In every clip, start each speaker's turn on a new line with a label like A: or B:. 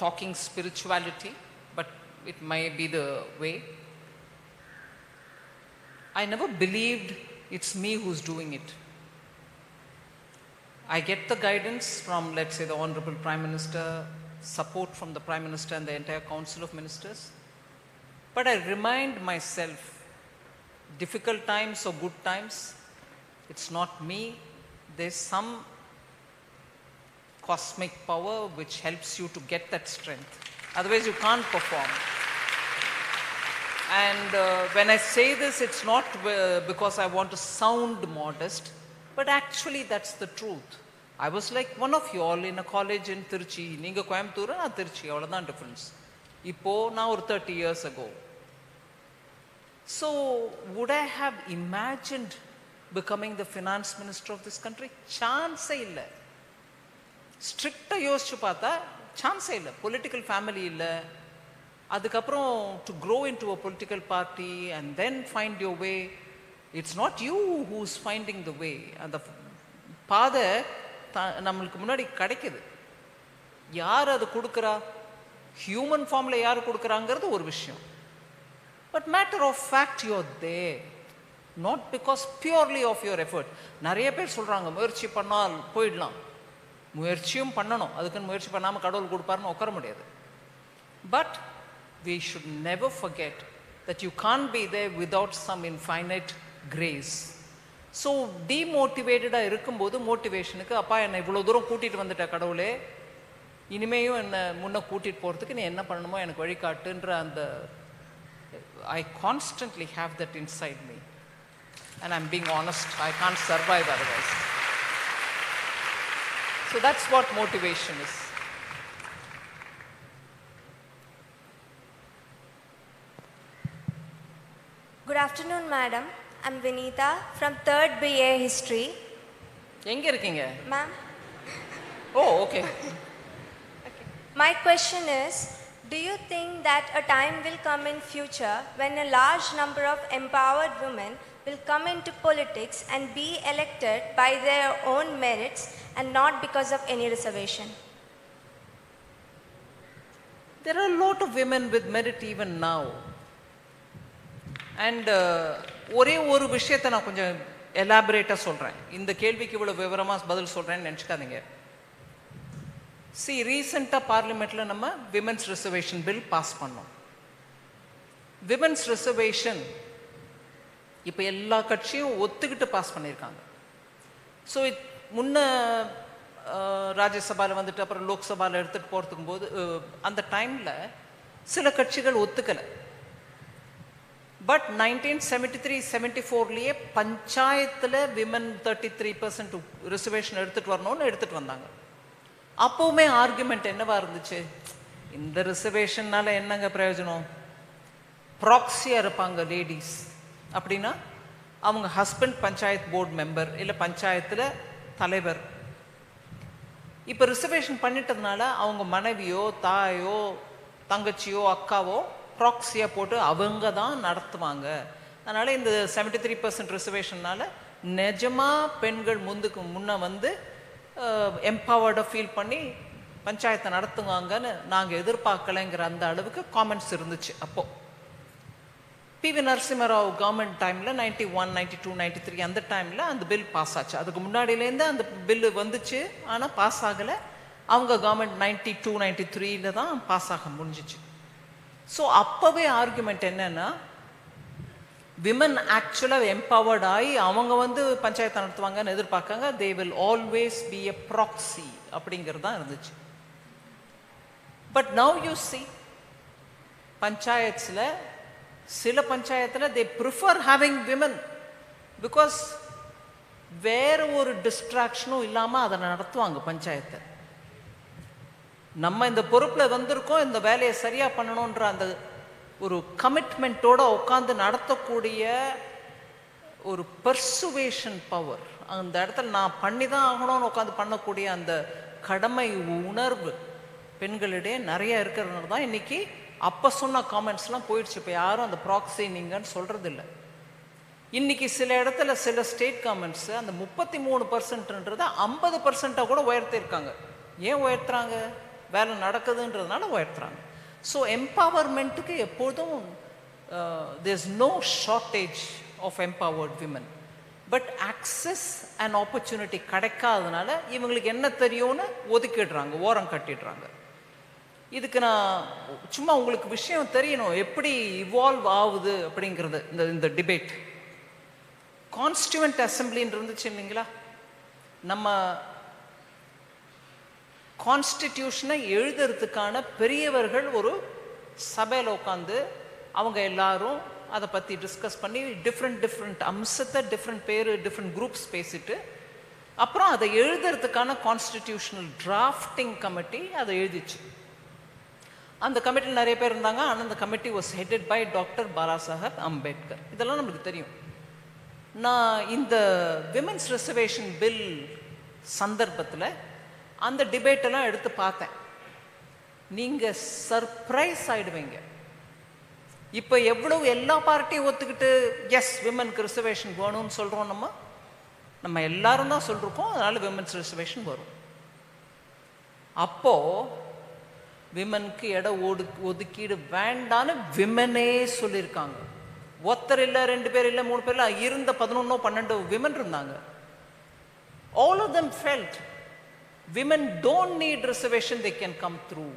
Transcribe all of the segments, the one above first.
A: talking spirituality, but it may be the way. I never believed it's me who's doing it. I get the guidance from, let's say, the Honorable Prime Minister, support from the Prime Minister and the entire Council of Ministers. But I remind myself, difficult times or good times, it's not me. There's some cosmic power which helps you to get that strength. Otherwise, you can't perform. And when I say this, it's not because I want to sound modest, but actually that's the truth. I was like one of you all in a college in Tiruchi. Neenga Coimbatore, na Tiruchi, avladhaan difference. Ipo na or 30 years ago. So would I have imagined becoming the finance minister of this country? Chance illa. Strict yosichu paatha chance illa. Political family illa. Adukaprom to grow into a political party and then find your way, it's not you who's finding the way. And the paatha நம்மளுக்கு முன்னாடி கிடைக்குது. யார் அது கொடுக்குறா, human ஃபார்மில் யார் கொடுக்குறாங்கிறது ஒரு விஷயம். But matter of fact you're there, not because purely of your effort. நிறைய பேர் சொல்கிறாங்க முயற்சி பண்ணால் போயிடலாம். முயற்சியும் பண்ணணும், அதுக்குன்னு முயற்சி பண்ணாமல் கடவுள் கொடுப்பாருன்னு உட்கார முடியாது. But we should never forget that you can't be there without some infinite grace. So டீமோட்டிவேட்டடாக இருக்கும்போது மோட்டிவேஷனுக்கு, அப்பா என்னை இவ்வளோ தூரம் கூட்டிகிட்டு வந்துட்ட கடவுளே, இனிமேயும் என்னை முன்னே கூட்டிகிட்டு போகிறதுக்கு நீ என்ன பண்ணணுமோ எனக்கு வழிகாட்டுன்ற அந்த I constantly have that inside me. And I'm being honest, I can't survive otherwise. So that's what motivation is.
B: Good afternoon, madam. I'm Vinita from 3rd BA History.
A: எங்க இருக்கீங்க?
B: Ma'am.
A: Oh, okay.
B: My question is, do you think that a time will come in future when a large number of empowered women will come into politics and be elected by their own merits and not because of any reservation?
A: There are a lot of women with merit even now. And ஒரே ஒரு விஷயத்தை நான் கொஞ்சம் எலாபரேட்டாக சொல்கிறேன். இந்த கேள்விக்கு இவ்வளோ விவரமாக பதில் சொல்கிறேன்னு நினச்சிக்காதீங்க. ரீசெண்டாக பார்லிமெண்ட்டில் நம்ம விமென்ஸ் ரிசர்வேஷன் பில் பாஸ் பண்ணோம். விமென்ஸ் ரிசர்வேஷன் இப்போ எல்லா கட்சியும் ஒத்துக்கிட்டு பாஸ் பண்ணியிருக்காங்க. ஸோ முன்ன ராஜ்யசபாவில் வந்துட்டு அப்புறம் லோக்சபாவில் எடுத்துகிட்டு போகிறதுக்கும் போது அந்த டைமில் சில கட்சிகள் ஒத்துக்கலை. பட் 1973-74 பஞ்சாயத்தில் விமன் 33% ரிசர்வேஷன் எடுத்துகிட்டு வரணும்னு எடுத்துகிட்டு வந்தாங்க. அப்போவுமே ஆர்குமெண்ட் என்னவா இருந்துச்சு, இந்த ரிசர்வேஷன்னால என்னங்க பிரயோஜனம், ப்ராக்சியாக இருப்பாங்க லேடிஸ். அப்படின்னா அவங்க ஹஸ்பண்ட் பஞ்சாயத்து போர்டு மெம்பர் இல்லை பஞ்சாயத்தில் தலைவர். இப்போ ரிசர்வேஷன் பண்ணிட்டதுனால அவங்க மனைவியோ தாயோ தங்கச்சியோ அக்காவோ ப்ராக்சியாக போட்டு அவங்க தான் நடத்துவாங்க. அதனால் இந்த 73% ரிசர்வேஷனால் நிஜமாக பெண்கள் முன்ன வந்து எம்பவர்டாக ஃபீல் பண்ணி பஞ்சாயத்தை நடத்துவாங்கன்னு நாங்கள் எதிர்பார்க்கலைங்கிற அந்த அளவுக்கு காமெண்ட்ஸ் இருந்துச்சு. அப்போது பி.வி. நரசிம்மராவ் கவர்மெண்ட் டைமில் 91, 92, 93 அந்த டைமில் அந்த பில் பாஸ் ஆச்சு. அதுக்கு முன்னாடியிலேருந்து அந்த பில்லு வந்துச்சு, ஆனால் பாஸ் ஆகலை. அவங்க கவர்மெண்ட் 92, 93 தான் பாஸ் ஆக முடிஞ்சிச்சு. ஸோ அப்போவே ஆர்குமெண்ட் என்னன்னா, விமன் ஆக்சுவலாக எம்பவர்ட் ஆகி அவங்க வந்து பஞ்சாயத்தை நடத்துவாங்கன்னு எதிர்பார்க்காங்க. They will always be a proxy அப்படிங்கிறது தான் இருந்துச்சு. பட் நவ் யூ சி பஞ்சாயத்தில் சில பஞ்சாயத்தில் they prefer having women because வேற ஒரு டிஸ்ட்ராக்ஷனும் இல்லாமல் அதை நடத்துவாங்க பஞ்சாயத்தை. நம்ம இந்த பொறுப்பில் வந்திருக்கோம், இந்த வேலையை சரியாக பண்ணணுன்ற அந்த ஒரு கமிட்மெண்ட்டோடு உட்காந்து நடத்தக்கூடிய ஒரு பர்சுவேஷன் பவர், அந்த இடத்துல நான் பண்ணி தான் ஆகணும்னு உட்காந்து பண்ணக்கூடிய அந்த கடமை உணர்வு பெண்களிடையே நிறைய இருக்கிறதுனால தான் இன்றைக்கி அப்போ சொன்ன காமெண்ட்ஸ்லாம் போயிடுச்சு. இப்போ யாரும் அந்த ப்ராக்ஸி நீங்கன்னு சொல்கிறது இல்லை. இன்றைக்கி சில இடத்துல சில ஸ்டேட் கவர்மெண்ட்ஸு அந்த 33%ன்றதை 50% கூட உயர்த்திருக்காங்க. ஏன் உயர்த்துறாங்க? வேலை நடக்குதுன்றதுனால உயர்த்துறாங்க. ஸோ எம்பவர்மெண்ட்டுக்கு எப்போதும் there is no shortage of empowered women. But access and opportunity கிடைக்காததுனால இவங்களுக்கு என்ன தெரியும்னு ஒதுக்கிடுறாங்க, ஓரம் கட்டிடுறாங்க. இதுக்கு நான் சும்மா உங்களுக்கு விஷயம் தெரியணும் எப்படி இவால்வ் ஆகுது அப்படிங்கிறது. இந்த டிபேட் கான்ஸ்டியூவன்ட் அசம்பிளின்னு இருந்துச்சு இல்லைங்களா, நம்ம கான்ஸ்டிடியூஷனை எழுதுறதுக்கான பெரியவர்கள் ஒரு சபையில் உட்காந்து அவங்க எல்லாரும் அதை பற்றி டிஸ்கஸ் பண்ணி டிஃப்ரெண்ட் அம்சத்தை டிஃப்ரெண்ட் பேர் டிஃப்ரெண்ட் குரூப்ஸ் பேசிட்டு அப்புறம் அதை எழுதுறதுக்கான கான்ஸ்டிடியூஷனல் டிராஃப்டிங் கமிட்டி அதை எழுதிச்சு. அந்த கமிட்டியில் நிறைய பேர் இருந்தாங்க. ஆனால் அந்த committee was headed by doctor Balasaheb Ambedkar. இதெல்லாம் நம்மளுக்கு தெரியும். நான் இந்த விமென்ஸ் ரிசர்வேஷன் பில் சந்தர்ப்பத்தில் அந்த டிபேட்டெல்லாம் எடுத்து பார்த்தேன். நீங்கள் சர்ப்ரைஸ் ஆகிடுவீங்க. இப்போ எவ்வளவு எல்லா பார்ட்டியும் ஒத்துக்கிட்டு எஸ் விமென்க்கு ரிசர்வேஷன் வேணும்னு சொல்கிறோம். நம்ம எல்லாரும் தான் சொல்லிருக்கோம், அதனால விமென்ஸ் ரிசர்வேஷன் வரும். அப்போது விமென்க்கு இடம் ஒதுக்கீடு வேண்டான்னு விமனே சொல்லியிருக்காங்க. ஒருத்தர் இல்லை, 2 பேர் இல்லை, 3 பேர் இல்லை, இருந்த 11-12 விமன் இருந்தாங்க. All of them felt women don't need reservation, they can come through.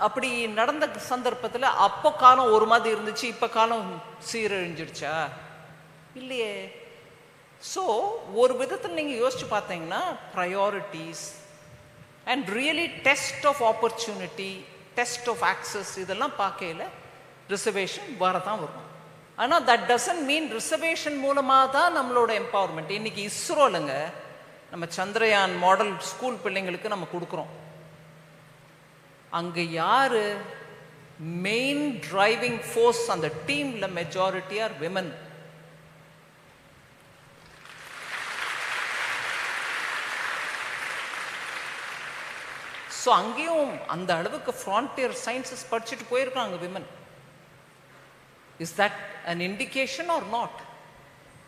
A: அப்படி நடந்த சந்தர்ப்பத்தில் அப்போ காலம் ஒரு மாதிரி இருந்துச்சு, இப்போ காலம் சீரழிஞ்சிடுச்சா? இல்லையே. ஸோ ஒரு விதத்தில் நீங்கள் யோசிச்சு பார்த்தீங்கன்னா priorities and really test of opportunity, test of access இதெல்லாம் பார்க்கையில் ரிசர்வேஷன் வரதான் வரும். ஆனால் தட் டசன்ட் மீன் ரிசர்வேஷன் மூலமாக தான் நம்மளோட எம்பவர்மெண்ட். இன்னைக்கு இஸ்ரோலங்க நம்ம சந்திரயான் மாடல் ஸ்கூல் பிள்ளைங்களுக்கு நம்ம கொடுக்குறோம். அங்கே யாரு மெயின் டிரைவிங் ஃபோர்ஸ்? அந்த டீம்ல மெஜாரிட்டி ஆர் விமன். ஸோ அங்கேயும் அந்த அளவுக்கு ஃப்ரான்டியர் சயின்சஸ் படிச்சுட்டு போயிருக்காங்க women. Is that an indication or not?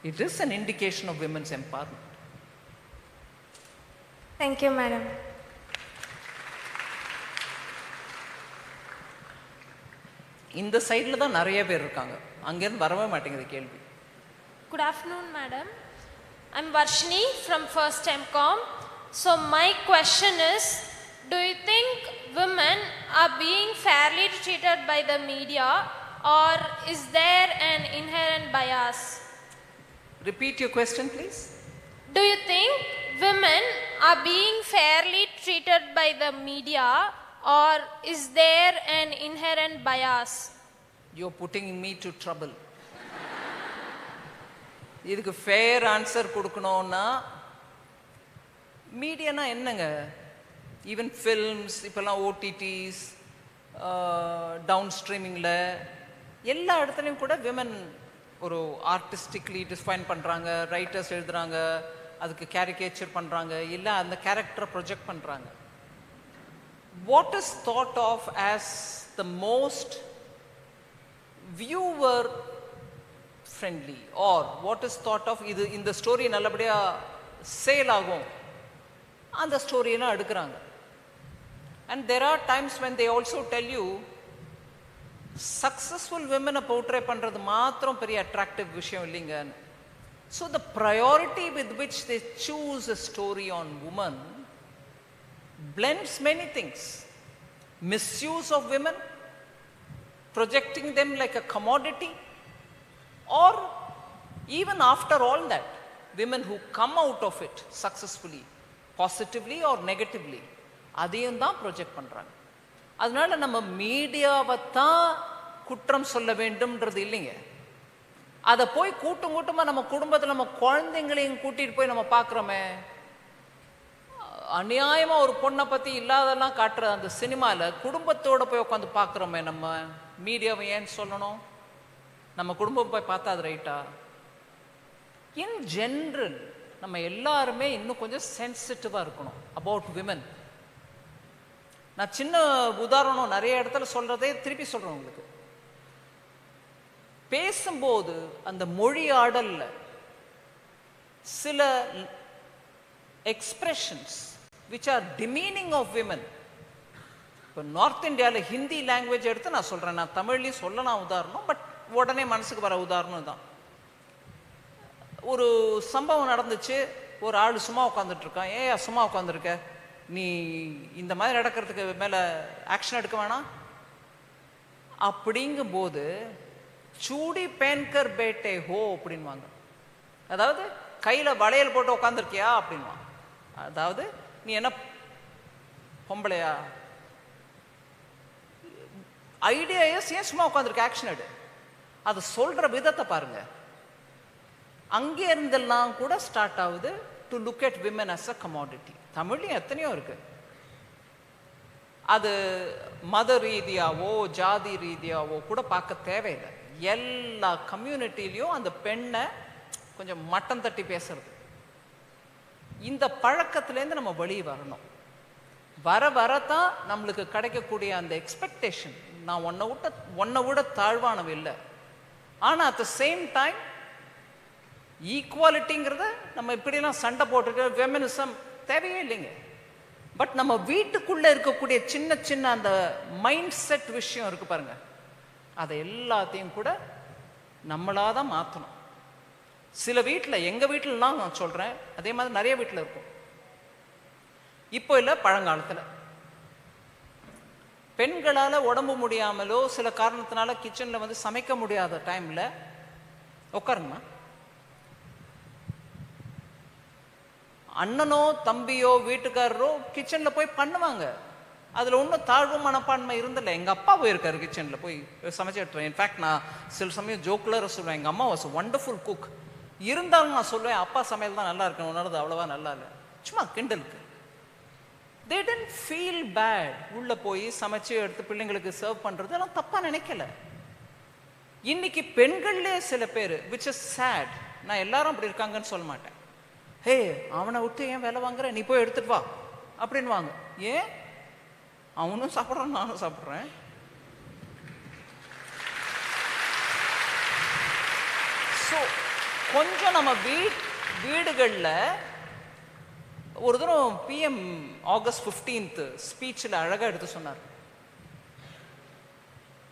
A: It is an indication of women's empowerment.
B: Thank you, madam.
A: இந்த சைடில் தான் நிறைய பேர் இருக்காங்க, அங்கேருந்து வரவே மாட்டேங்குது கேள்வி.
C: Good afternoon, madam. I'm Varshini from first MCom. So my question is, do you think women are being fairly treated by the media, or is there an inherent bias?
A: Repeat your question, please.
C: Do you think women are being fairly treated by the media, or is there an inherent bias?
A: You're putting me to trouble. இதுக்கு fair answer கொடுக்கணும்னா மீடியானா என்னங்க? Even films, இப்போல்லாம் otitis, down ஸ்ட்ரீமிங்கில் எல்லா இடத்துலையும் கூட women ஒரு artistically define பண்ணுறாங்க, writers எழுதுகிறாங்க, அதுக்கு கேரிகேச்சர் பண்ணுறாங்க, இல்லை அந்த கேரக்டரை ப்ரொஜெக்ட் பண்ணுறாங்க. What is thought of as the most viewer friendly, or what is thought of இது இந்த ஸ்டோரி நல்லபடியாக சேல் ஆகும், அந்த ஸ்டோரியெல்லாம் எடுக்கிறாங்க. And there are times when they also tell you successful women portray பண்றது மாத்திரம் பெரிய attractive விஷயம் இல்லைங்க. So the priority with which they choose a story on women blends many things. Misuse of women, projecting them like a commodity, or even after all that, women who come out of it successfully, positively or negatively, அதையும் தான் project பண்ணுறாங்க. அதனால நம்ம மீடியாவை தான் குற்றம் சொல்ல வேண்டும்ன்றது இல்லைங்க. அதை போய் கூட்டமாக நம்ம குடும்பத்தில் நம்ம குழந்தைங்களையும் கூட்டிகிட்டு போய் நம்ம பார்க்குறோமே, அநியாயமாக ஒரு பொண்ணை பற்றி இல்லாதெல்லாம் காட்டுற அந்த சினிமாவில் குடும்பத்தோடு போய் உட்காந்து பார்க்குறோமே, நம்ம மீடியாவை ஏன் சொல்லணும்? நம்ம குடும்பம் போய் பார்த்தா அது ரைட்டா? இன் ஜென்ரல் நம்ம எல்லாருமே இன்னும் கொஞ்சம் சென்சிட்டிவாக இருக்கணும் அபவுட் விமன். நான் சின்ன உதாரணம் நிறைய இடத்துல சொல்றதே திருப்பி சொல்றேன் உங்களுக்கு. பேசும்போது அந்த மொழி ஆடல்ல சில expressions which are demeaning of women. இப்போ நார்த் இந்தியாவில் ஹிந்தி லாங்குவேஜ் எடுத்து நான் சொல்கிறேன், நான் தமிழ்லையும் சொல்லலாம் உதாரணம், பட் உடனே மனசுக்கு வர உதாரணம் தான். ஒரு சம்பவம் நடந்துச்சு, ஒரு ஆள் சும்மா உட்காந்துட்ருக்கான். ஏன் சும்மா உட்காந்துருக்க, நீ இந்த மாதிரி நடக்கிறதுக்கு மேலே ஆக்ஷன் எடுக்க வேணாம் அப்படிங்கும்போது சூடி பேன்கர் பேட்டே ஹோ அப்படின்வாங்க. அதாவது கையில் வளையல் போட்டு உட்காந்துருக்கியா அப்படின்வாங்க. அதாவது நீ என்ன பொம்பளையா, ஐடியா ஏன் சும்மா உட்காந்துருக்க, ஆக்ஷன் எடு. அது சொல்ற விதத்தை பாருங்க. அங்கே இருந்தெல்லாம் கூட ஸ்டார்ட் ஆகுது to look at women as a commodity. தமிழ்லையும் எத்தனையோ இருக்கு. அது மத ரீதியாவோ ஜாதி ரீதியாவோ கூட பார்க்க தேவையில்லை. எல்லா கம்யூனிட்டிலையும் அந்த பெண்ணை கொஞ்சம் மட்டம் தட்டி பேசுறது. இந்த பழக்கத்திலேருந்து நம்ம வெளியே வரணும். வர வரத்தான் நம்மளுக்கு கிடைக்கக்கூடிய அந்த எக்ஸ்பெக்டேஷன், நான் உன்னை விட தாழ்வானவ இல்லை. ஆனால் அட் த சேம் டைம் ஈக்குவாலிட்டிங்கிறத நம்ம இப்படிலாம் சண்டை போட்டுட்டு ஃபெமினிசம் தேவையே இல்லைங்க. பட் நம்ம வீட்டுக்குள்ளே இருக்கக்கூடிய சின்ன சின்ன அந்த மைண்ட் செட் விஷயம் இருக்கு பாருங்க, அதை எல்லாத்தையும் கூட நம்மளாக தான் மாற்றணும். சில வீட்டில், எங்கள் வீட்டிலலாம் நான் சொல்கிறேன், அதே மாதிரி நிறைய வீட்டில் இருக்கும். இப்போ இல்லை, பழங்காலத்தில் பெண்களால் உடம்பு முடியாமலோ சில காரணத்தினால கிச்சனில் வந்து சமைக்க முடியாத டைமில் உட்காருங்கம்மா, அண்ணனோ தம்பியோ வீட்டுக்காரரோ கிச்சனில் போய் பண்ணுவாங்க. அதில் ஒன்றும் தாழ்வு மனப்பான்மை இருந்தில்லை. எங்கள் அப்பா போயிருக்காரு கிச்சனில் போய் சமைச்சு எடுத்துருவேன். இன்ஃபேக்ட் நான் சில சமயம் ஜோக்குலர் சொல்லுவேன், எங்கள் அம்மா வாஸ் ஒண்டர்ஃபுல் குக். இருந்தாலும் நான் சொல்லுவேன், அப்பா சமையல் தான் நல்லா இருக்கணும், உன்னோடது அவ்வளோவா நல்லா இல்லை, சும்மா கிண்டலுக்கு. they didn't feel bad. உள்ள போய் சமைச்சு எடுத்து பிள்ளைங்களுக்கு சர்வ் பண்றது எல்லாம் தப்பா நினைக்கல. இன்னைக்கு பெண்கள்லே சில பேர், which is sad, நான் எல்லாரும் அப்படி இருக்காங்கன்னு சொல்ல மாட்டேன், ஹே அவனை விட்டு ஏன் வேலை வாங்குற, நீ போய் எடுத்துட்டு வா அப்படின்னு வாங்க. ஏன், அவனும் சாப்பிட்றான் நானும் சாப்பிட்றேன். ஸோ கொஞ்சம் நம்ம வீடுகளில் ஒரு தரம் பிஎம் ஆகஸ்ட் 15 ஸ்பீச்சில் அழகாக எடுத்து சொன்னார்,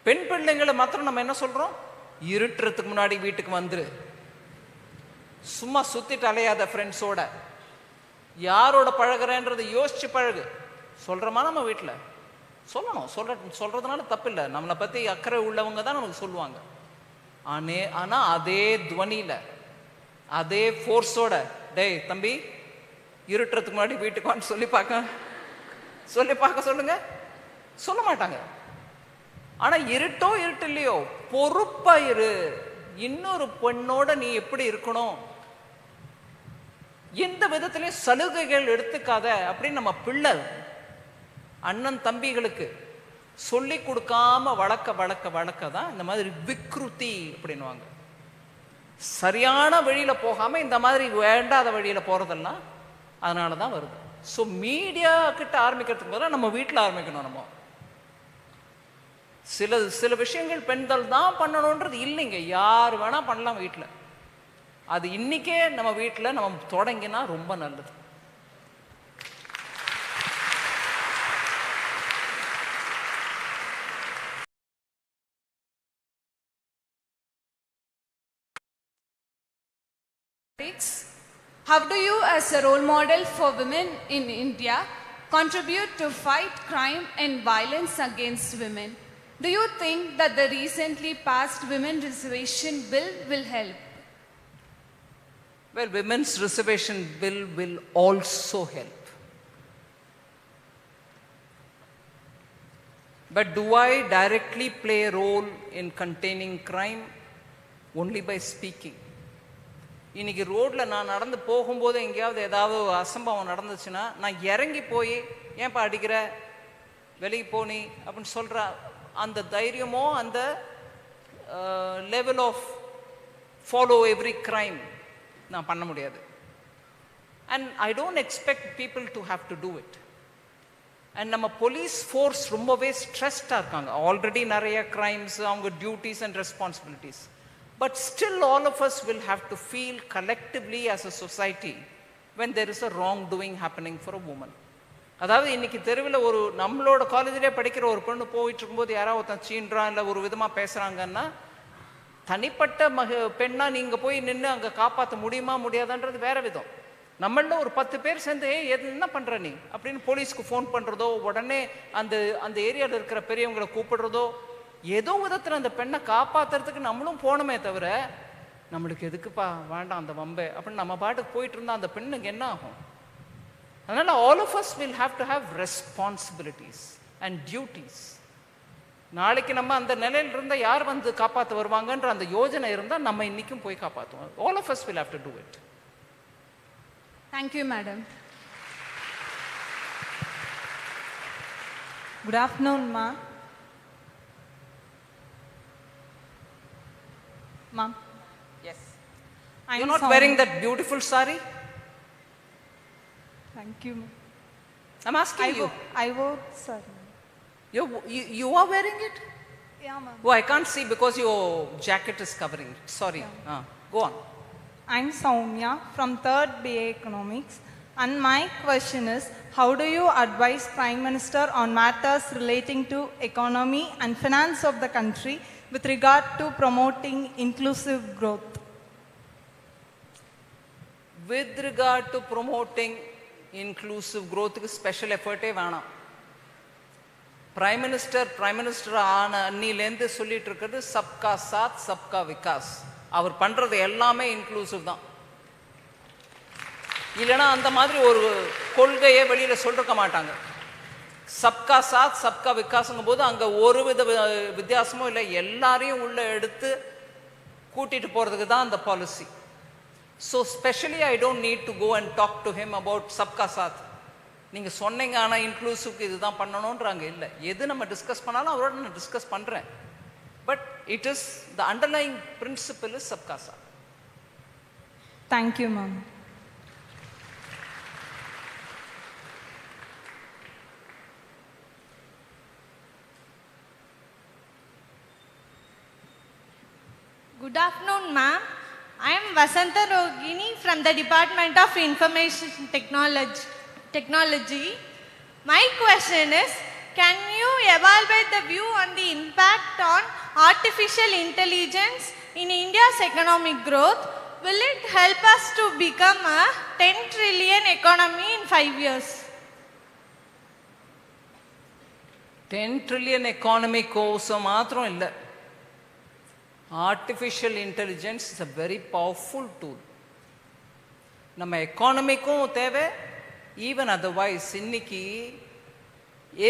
A: பெண் பிள்ளைங்களை மாத்திரம் நம்ம என்ன சொல்கிறோம், இருட்டுறதுக்கு முன்னாடி வீட்டுக்கு வந்துரு, சும்மா சுற்றிட்டு அலையாத ஃப்ரெண்ட்ஸோட, யாரோட பழகிறேன்றதை யோசிச்சு பழகு. சொல்கிறோமா நம்ம வீட்டில் சொல்லணும், சொல்கிறதுனால தப்பு இல்லை, நம்மளை பற்றி அக்கறை உள்ளவங்க தான் நமக்கு சொல்லுவாங்க. ஆனால் அதே துவனியில் அதே ஃபோர்ஸோட, டேய் தம்பி இருட்டுறதுக்கு முன்னாடி வீட்டுக்கு வான்னு சொல்லி பார்க்க சொல்லுங்க, சொல்ல மாட்டாங்க. ஆனா இருட்டோ இருட்டு இல்லையோ பொறுப்பா இரு, இன்னொரு பெண்ணோட நீ எப்படி இருக்கணும், எந்த விதத்திலையும் சலுகைகள் எடுத்துக்காத அப்படின்னு நம்ம பிள்ளை அண்ணன் தம்பிகளுக்கு சொல்லி கொடுக்காம வளர்க்க தான் இந்த மாதிரி விக்ருதி அப்படின்னுவாங்க. சரியான வழியில போகாம இந்த மாதிரி வேண்டாத வழியில போறதெல்லாம் அதனால தான் வருது. ஸோ மீடியா கிட்ட ஆரம்பிக்கிறதுக்கு பதிலாக நம்ம வீட்டில் ஆரம்பிக்கணும். நம்ம சில விஷயங்கள் பெண்கள் தான் பண்ணணுன்றது இல்லைங்க, யார் வேணா பண்ணலாம் வீட்டில். அது இன்னைக்கே நம்ம வீட்டில் நம்ம தொடங்கினா ரொம்ப நல்லது.
D: How do you, as a role model for women in India, contribute to fight crime and violence against women? Do you think that the recently passed Women Reservation Bill will help?
A: Well, Women's Reservation Bill will also help. But do I directly play a role in containing crime? Only by speaking. இன்னைக்கு ரோட்டில் நான் நடந்து போகும்போது எங்கேயாவது ஏதாவது அசம்பவம் நடந்துச்சுன்னா நான் இறங்கி போய் ஏன்பா அடிக்கிற, வெளியே போனி அப்படின்னு சொல்கிற அந்த தைரியமோ அந்த level of follow every crime நான் பண்ண முடியாது. And I don't expect people to have to do it. And நம்ம போலீஸ் ஃபோர்ஸ் ரொம்பவே ஸ்ட்ரெஸ்டாக இருக்காங்க. ஆல்ரெடி நிறைய கிரைம்ஸ், அவங்க duties and responsibilities. But still all of us will have to feel collectively as a society when there is a wrongdoing happening for a woman. அதாவது இன்னைக்கு தெருவில் ஒரு நம்மளோட காலேஜிலே படிக்கிற ஒரு பொண்ணு போயிட்டு இருக்கும்போது யாராவது ஒருத்தன் சீன்றான் இல்லை ஒரு விதமாக பேசுகிறாங்கன்னா தனிப்பட்ட பெண்ணா நீங்கள் போய் நின்று அங்கே காப்பாற்ற முடியுமா முடியாதான்றது வேற விதம். நம்மள ஒரு 10 பேர் சேர்ந்து என்ன பண்ணுற நீ அப்படின்னு போலீஸ்க்கு ஃபோன் பண்ணுறதோ, உடனே அந்த அந்த ஏரியாவில் இருக்கிற பெரியவங்களை கூப்பிடுறதோ, ஏதோ விதத்தில் அந்த பெண்ணை காப்பாற்றுறதுக்கு நம்மளும் போகணுமே தவிர நம்மளுக்கு எதுக்குப்பா வேண்டாம் அந்த வம்பை அப்படின்னு நம்ம பாட்டுக்கு போயிட்டு இருந்தால் அந்த பெண்ணுக்கு என்ன ஆகும்? அதனால all of us will have to have responsibilities and duties. நாளைக்கு நம்ம அந்த நிலையில் இருந்தால் யார் வந்து காப்பாற்ற வருவாங்கன்ற அந்த யோஜனை இருந்தால் நம்ம இன்னைக்கும் போய் காப்பாற்றுவோம். All of us will have to do it.
D: Thank you, madam.
E: Good afternoon, ma. Ma'am.
A: Yes.
E: I'm
A: You're not
E: sorry.
A: wearing that beautiful sari?
E: Thank you, ma'am.
A: I'm asking you.
E: I wore, sorry.
A: You are wearing it?
E: Yeah, ma'am.
A: Oh, I can't see because your jacket is covering it. Sorry.
E: Yeah.
A: Go on.
E: I'm Soumya from 3rd BA Economics, and my question is, how do you advise Prime Minister on matters relating to economy and finance of the country with regard to promoting inclusive growth?
A: With regard to promoting inclusive growth, special effort வேணாம். Prime Minister ஆன அன்னிலேருந்து சொல்லிட்டு இருக்கிறது சப்கா சாத் சப்கா விகாஸ். அவர் பண்றது எல்லாமே inclusive தான். இல்லைன்னா அந்த மாதிரி ஒரு கொள்கையை வெளியில சொல்லிருக்க மாட்டாங்க. சப்கா சாத் சப்கா விகாஸ்ங்கும் போது அங்க ஒரு வித வித்தியாசமும் இல்லை, எல்லாரையும் உள்ள எடுத்து கூட்டிட்டு போறதுக்கு தான் அந்த policy. So specially I don't need to go and talk to him about சப்கா சாத். நீங்க சொன்னீங்க ஆனால் இன்க்ளூசிவ்க்கு இதுதான் பண்ணணுன்றாங்க இல்லை. எது நம்ம டிஸ்கஸ் பண்ணாலும் அவரோட நான் டிஸ்கஸ் பண்றேன். But it is, the underlying principle is sabka saath.
E: Thank you, ma'am.
F: Good afternoon, ma'am. I am Vasanta Rogini from the Department of Information Technology. My question is, can you evaluate the view on the impact on artificial intelligence in India's economic growth? Will it help us to become a 10 trillion economy in 5 years?
A: 10 trillion economy கோசம் மாத்திரம் இல்லை. Artificial intelligence is a very powerful tool. நம்ம எக்கானமிக்கும் தேவை, even otherwise இன்னைக்கு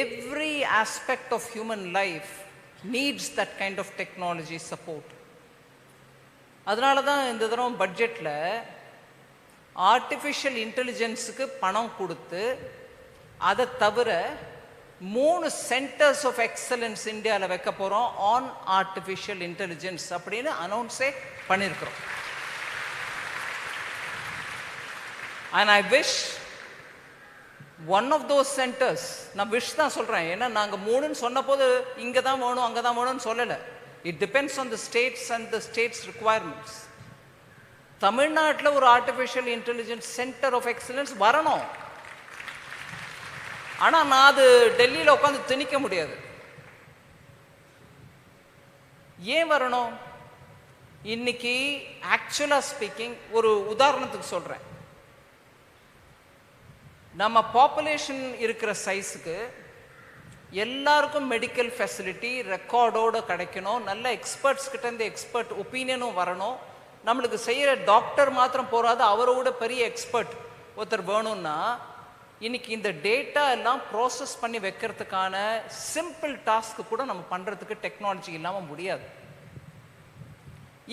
A: every aspect of human life needs that kind of technology support. அதனால தான் இந்த தடவை பட்ஜெட்டில் ஆர்டிஃபிஷியல் இன்டெலிஜென்ஸுக்கு பணம் கொடுத்து அதை தவிர 3 சென்டர்ஸ் ஆஃப் எக்ஸலன்ஸ் இந்தியாவில் வைக்க போகிறோம் ஆன் ஆர்டிஃபிஷியல் இன்டெலிஜென்ஸ் அப்படின்னு அனௌன்ஸே பண்ணியிருக்கிறோம். And I wish one of those centres, நான் விஷ் தான் சொல்கிறேன், ஏன்னா நாங்கள் 3ன்னு சொன்ன போது இங்கே தான் வேணும் அங்கே தான் வேணும்னு சொல்லலை. It depends on the states and the states requirements. தமிழ்நாட்டில் ஒரு artificial intelligence centre of excellence வரணும். ஆனால் நான் அது டெல்லியில் உட்காந்து திணிக்க முடியாது. ஏன் வரணும்? இன்னைக்கு ஆக்சுவலாக ஸ்பீக்கிங், ஒரு உதாரணத்துக்கு சொல்கிறேன், நம்ம பாப்புலேஷன் இருக்கிற சைஸுக்கு எல்லாருக்கும் மெடிக்கல் ஃபெசிலிட்டி ரெக்கார்டோடு கிடைக்கணும், நல்ல எக்ஸ்பர்ட்ஸ் கிட்ட இருந்து எக்ஸ்பர்ட் ஒப்பீனியனும் வரணும். நம்மளுக்கு செய்கிற டாக்டர் மாத்திரம் போகாது, அவரோட பெரிய எக்ஸ்பர்ட் ஒருத்தர் வேணும்னா இன்னைக்கு இந்த டேட்டா எல்லாம் ப்ராசஸ் பண்ணி வைக்கிறதுக்கான சிம்பிள் டாஸ்க்கு கூட நம்ம பண்ணுறதுக்கு டெக்னாலஜி இல்லாமல் முடியாது.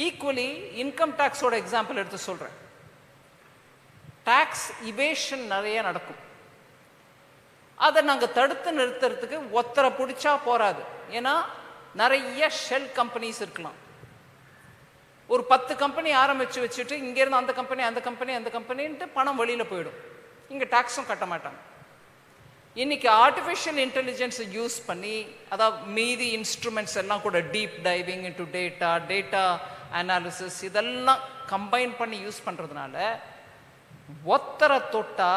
A: ஈக்குவலி இன்கம் டேக்ஸோட எக்ஸாம்பிள் எடுத்து சொல்கிறேன். டாக்ஸ் இவேஷன் நிறைய நடக்கும். அதை நாங்கள் தடுத்து நிறுத்துறதுக்கு ஒத்தரை பிடிச்சா போராது. ஏன்னா நிறைய ஷெல் கம்பெனிஸ் இருக்கலாம். ஒரு 10 கம்பெனி ஆரம்பித்து வச்சுட்டு இங்கேருந்து அந்த கம்பெனி அந்த கம்பெனி அந்த கம்பெனின்ட்டு பணம் வெளியில் போயிடும். இங்கே டாக்ஸும் கட்ட மாட்டாங்க. இன்னைக்கு ஆர்டிஃபிஷியல் இன்டெலிஜென்ஸை யூஸ் பண்ணி, அதாவது மீதி இன்ஸ்ட்ருமெண்ட்ஸ் எல்லாம் கூட deep diving into data analysis இதெல்லாம் கம்பைன் பண்ணி யூஸ் பண்ணுறதுனால ஒத்தரை தொட்டா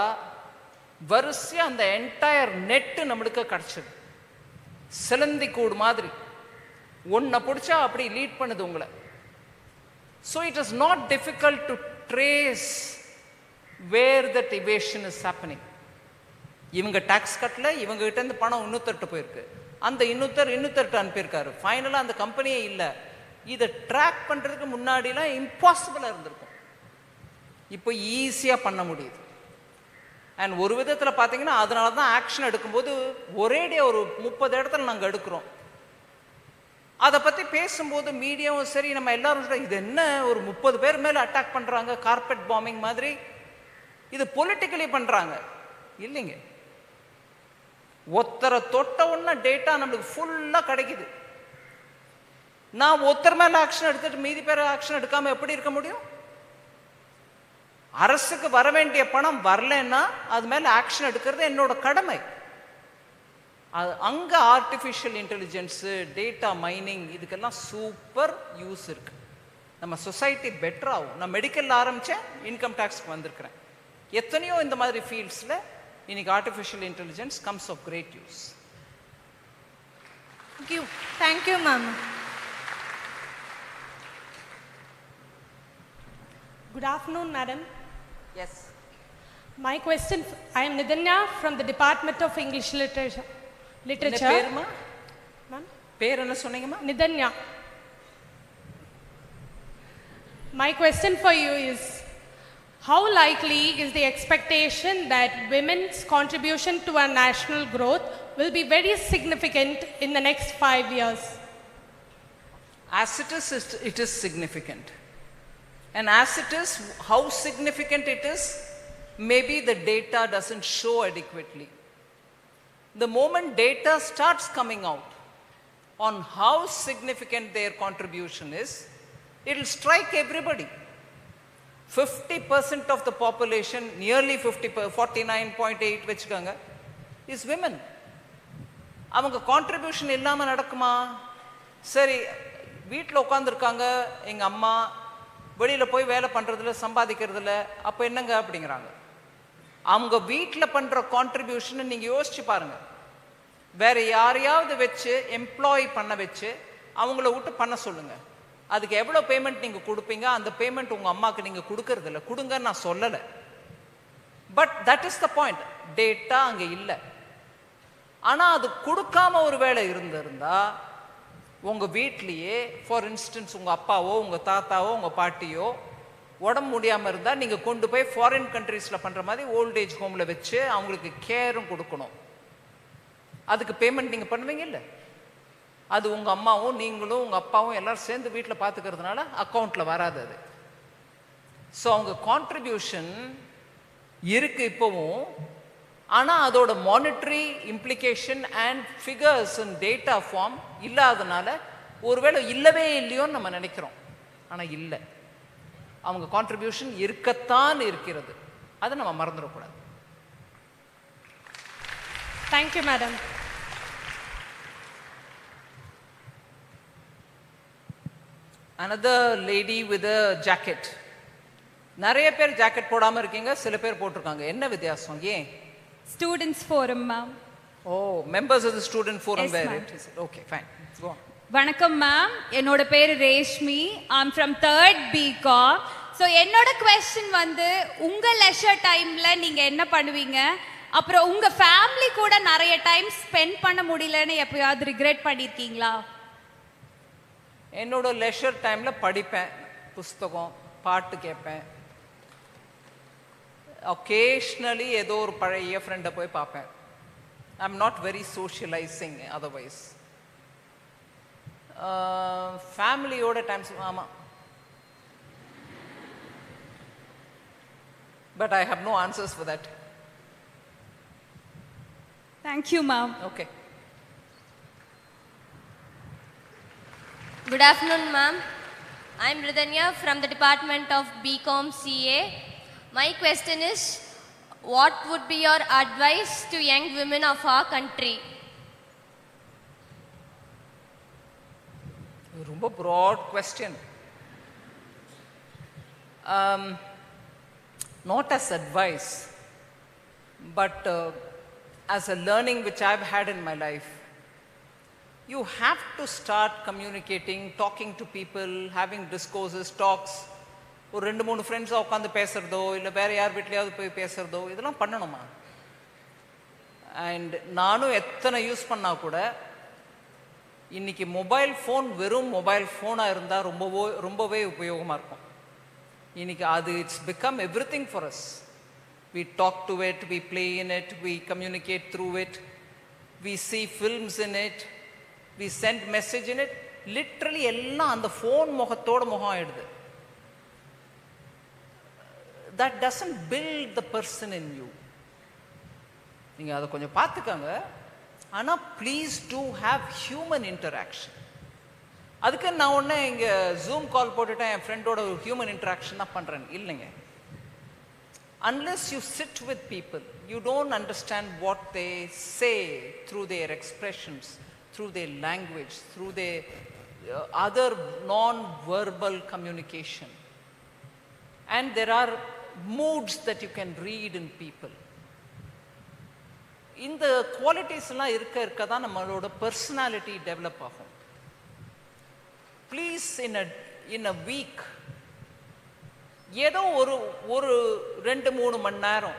A: வரிசையா அந்த என்டையர் நெட்டு நம்மளுக்கு கிடைச்சது. சிலந்தி கூடு மாதிரி ஒன்றை பிடிச்சா அப்படி லீட் பண்ணுது உங்களை. So it is not difficult to trace where that evasion is happening. இவங்க டாக்ஸ் கட்டல, இவங்க கிட்ட இருந்து பணம் இன்னொருத்தர்கிட்ட போயிருக்கு, அந்த இன்னொருத்தர்கிட்ட அனுப்பியிருக்காரு, ஃபைனலாக அந்த கம்பெனியே இல்லை. இதை ட்ராக் பண்ணுறதுக்கு முன்னாடிலாம் இம்பாசிபிளாக இருந்திருக்கும், இப்போ ஈஸியாக பண்ண முடியுது. அண்ட் ஒரு விதத்தில் பார்த்தீங்கன்னா அதனால தான் ஆக்ஷன் எடுக்கும்போது ஒரேடியாக ஒரு 30 இடத்துல நாங்கள் எடுக்கிறோம். அதை பற்றி பேசும்போது மீடியாவும் சரி, நம்ம எல்லாரும் இது என்ன ஒரு 30 பேர் மேலே அட்டாக் பண்ணுறாங்க, கார்பெட் பாம்பிங் மாதிரி, இது பொலிட்டிக்கலி பண்ணுறாங்க. இல்லைங்க, ஒருத்தரை தொட்ட உடனே டேட்டா நம்மளுக்கு ஃபுல்லாக கிடைக்குது. நான் ஒருத்தர் மேலே ஆக்ஷன் எடுத்துட்டு மீதி பேர் ஆக்ஷன் எடுக்காமல் எப்படி இருக்க முடியும்? அரசுக்கு வர வேண்டிய பணம் வரலன்னா அது மேலே ஆக்ஷன் எடுக்கிறது என்னோட கடமை. அது அங்கே ஆர்டிஃபிஷியல் இன்டெலிஜென்ஸு, டேட்டா மைனிங், இதுக்கெல்லாம் சூப்பர் யூஸ் இருக்கு. நம்ம சொசைட்டி பெட்டர் ஆகும். நான் மெடிக்கலில் ஆரம்பித்தேன், இன்கம் டேக்ஸ்க்கு வந்திருக்கிறேன். எத்தனையோ இந்த மாதிரி ஃபீல்ட்ஸில் இன்னைக்கு artificial intelligence comes of great use.
F: Thank you ma'am.
G: Good afternoon, madam.
A: Yes.
G: My question, I am Nidanya from the Department of English Literature.
A: பேருமா?
G: Ma'am?
A: பேர் என்ன சொன்னீங்கம்மா?
G: Nidanya. My question for you is, how likely is the expectation that women's contribution to our national growth will be very significant in the next 5 years?
A: As it is significant. And as it is, how significant it is, maybe the data doesn't show adequately. The moment data starts coming out on how significant their contribution is, it will strike everybody. 50% of the population, nearly 49.8 வச்சுக்கோங்க, is women. அவங்க contribution இல்லாமல் நடக்குமா? சரி, வீட்டில் உட்காந்துருக்காங்க, எங்கள் அம்மா வெளியில் போய் வேலை பண்ணுறதில்ல, சம்பாதிக்கிறதில்ல, அப்போ என்னங்க அப்படிங்கிறாங்க. அவங்க வீட்டில் பண்ணுற கான்ட்ரிபியூஷனை நீங்கள் யோசிச்சு பாருங்கள். வேற யாரையாவது வச்சு எம்ப்ளாய் பண்ண வச்சு அவங்கள விட்டு பண்ண சொல்லுங்கள். அதுக்கு எவ்வளோ பேமெண்ட் நீங்கள் கொடுப்பீங்க? அந்த பேமெண்ட் உங்கள் அம்மாவுக்கு நீங்கள் கொடுக்கறதில்ல. கொடுங்கன்னு நான் சொல்லலை, but that is the point. Data அங்கே இல்லை. ஆனால் அது கொடுக்காம ஒரு வேலை இருந்திருந்தா உங்கள் வீட்லேயே, ஃபார் இன்ஸ்டன்ஸ் உங்கள் அப்பாவோ உங்கள் தாத்தாவோ உங்கள் பாட்டியோ உடம்பு முடியாமல் இருந்தால் நீங்கள் கொண்டு போய் ஃபாரின் கண்ட்ரீஸில் பண்ணுற மாதிரி ஓல்டேஜ் ஹோமில் வச்சு அவங்களுக்கு கேரும் கொடுக்கணும். அதுக்கு பேமெண்ட் நீங்கள் பண்ணுவீங்க இல்லை? அது உங்கள் அம்மாவும் நீங்களும் உங்கள் அப்பாவும் எல்லோரும் சேர்ந்து வீட்டில் பார்த்துக்கிறதுனால அக்கௌண்ட்டில் வராது அது. ஸோ அவங்க கான்ட்ரிபியூஷன் இருக்குது இப்போவும், ஆனால் அதோட monetary implication and figures and data form இல்லாதனால ஒருவேளை இல்லவே இல்லையோன்னு நம்ம நினைக்கிறோம். ஆனால் இல்லை, அவங்க கான்ட்ரிபியூஷன் இருக்கத்தான் இருக்கிறது. அதை நம்ம மறந்துடக்கூடாது.
G: Thank you madam.
A: Another lady with a jacket. நிறைய பேர் ஜாக்கெட் போடாமல் இருக்கீங்க, சில பேர் போட்டிருக்காங்க. என்ன வித்தியாசம்? ஏன்?
H: Students Forum, ma'am.
A: Oh, members of the student forum.
H: Yes,
A: where
H: ma'am.
A: it is. Okay, fine. Go on.
H: வணக்கம் மேம், என்னோட பேரு Reshmi. I'm from 3rd BCom. So என்னோட கொஸ்டின் வந்து, உங்க லெஷர் டைம்ல நீங்க என்ன பண்ணுவீங்க? அப்புறம் உங்க ஃபேமிலி கூட நிறைய டைம் ஸ்பெண்ட் பண்ண முடியலன்னு எப்பயாவது ரிக்ரெட் பண்ணிருக்கீங்களா?
A: என்னோட லெஷர் டைம்ல படிப்பேன், புஸ்தகம், பாட்டு கேட்பேன், ஒகேஷ்னலி ஏதோ ஒரு பழைய ஃப்ரெண்டை போய் பார்ப்பேன். I am not very socialising otherwise. ஃபேமிலியோட டைம்ஸ், ஆமாம், but I have no answers for that.
H: Thank you ma'am.
A: Okay.
I: Good afternoon, ma'am. I am Ridhanya from the Department of BCom CA. My question is, what would be your advice to young women of our country?
A: ரொம்ப broad question. Not as advice. But as a learning which I've had in my life, you have to start communicating, talking to people, having discourses, talks. ஒரு 2-3 ஃப்ரெண்ட்ஸாக உட்காந்து பேசுகிறதோ இல்லை வேறு யார் வீட்லையாவது போய் பேசுகிறதோ இதெல்லாம் பண்ணணுமா? அண்ட் நானும் எத்தனை யூஸ் பண்ணால் கூட இன்றைக்கி மொபைல் ஃபோன் வெறும் மொபைல் ஃபோனாக இருந்தால் ரொம்பவே உபயோகமாக இருக்கும். இன்றைக்கி அது it's become every thing for us. We talk to it, we play in it, we communicate through it, we see films in it, we send message in it. Literally எல்லாம் அந்த ஃபோன் முகத்தோட முகம் ஆயிடுது. That doesn't build the person in you. நீங்கள் அதை கொஞ்சம் பார்த்துக்கங்க. ஆனால் please do have human interaction. அதுக்கு நான் ஒன்று இங்கே ஜூம் கால் போட்டுட்டேன் என் ஃப்ரெண்டோட ஒரு ஹியூமன் இன்டராக்ஷன் தான் பண்ணுறேன் இல்லைங்க. Unless you sit with people, you don't understand what they say through their expressions, through their language, through their other non-verbal communication. And there are moods that you can read in people. இந்த qualities எல்லாம் இருக்க தான் நம்மளோட personality develop ஆகும். Please in a week ஏதோ ஒரு 2-3 மணி நேரம்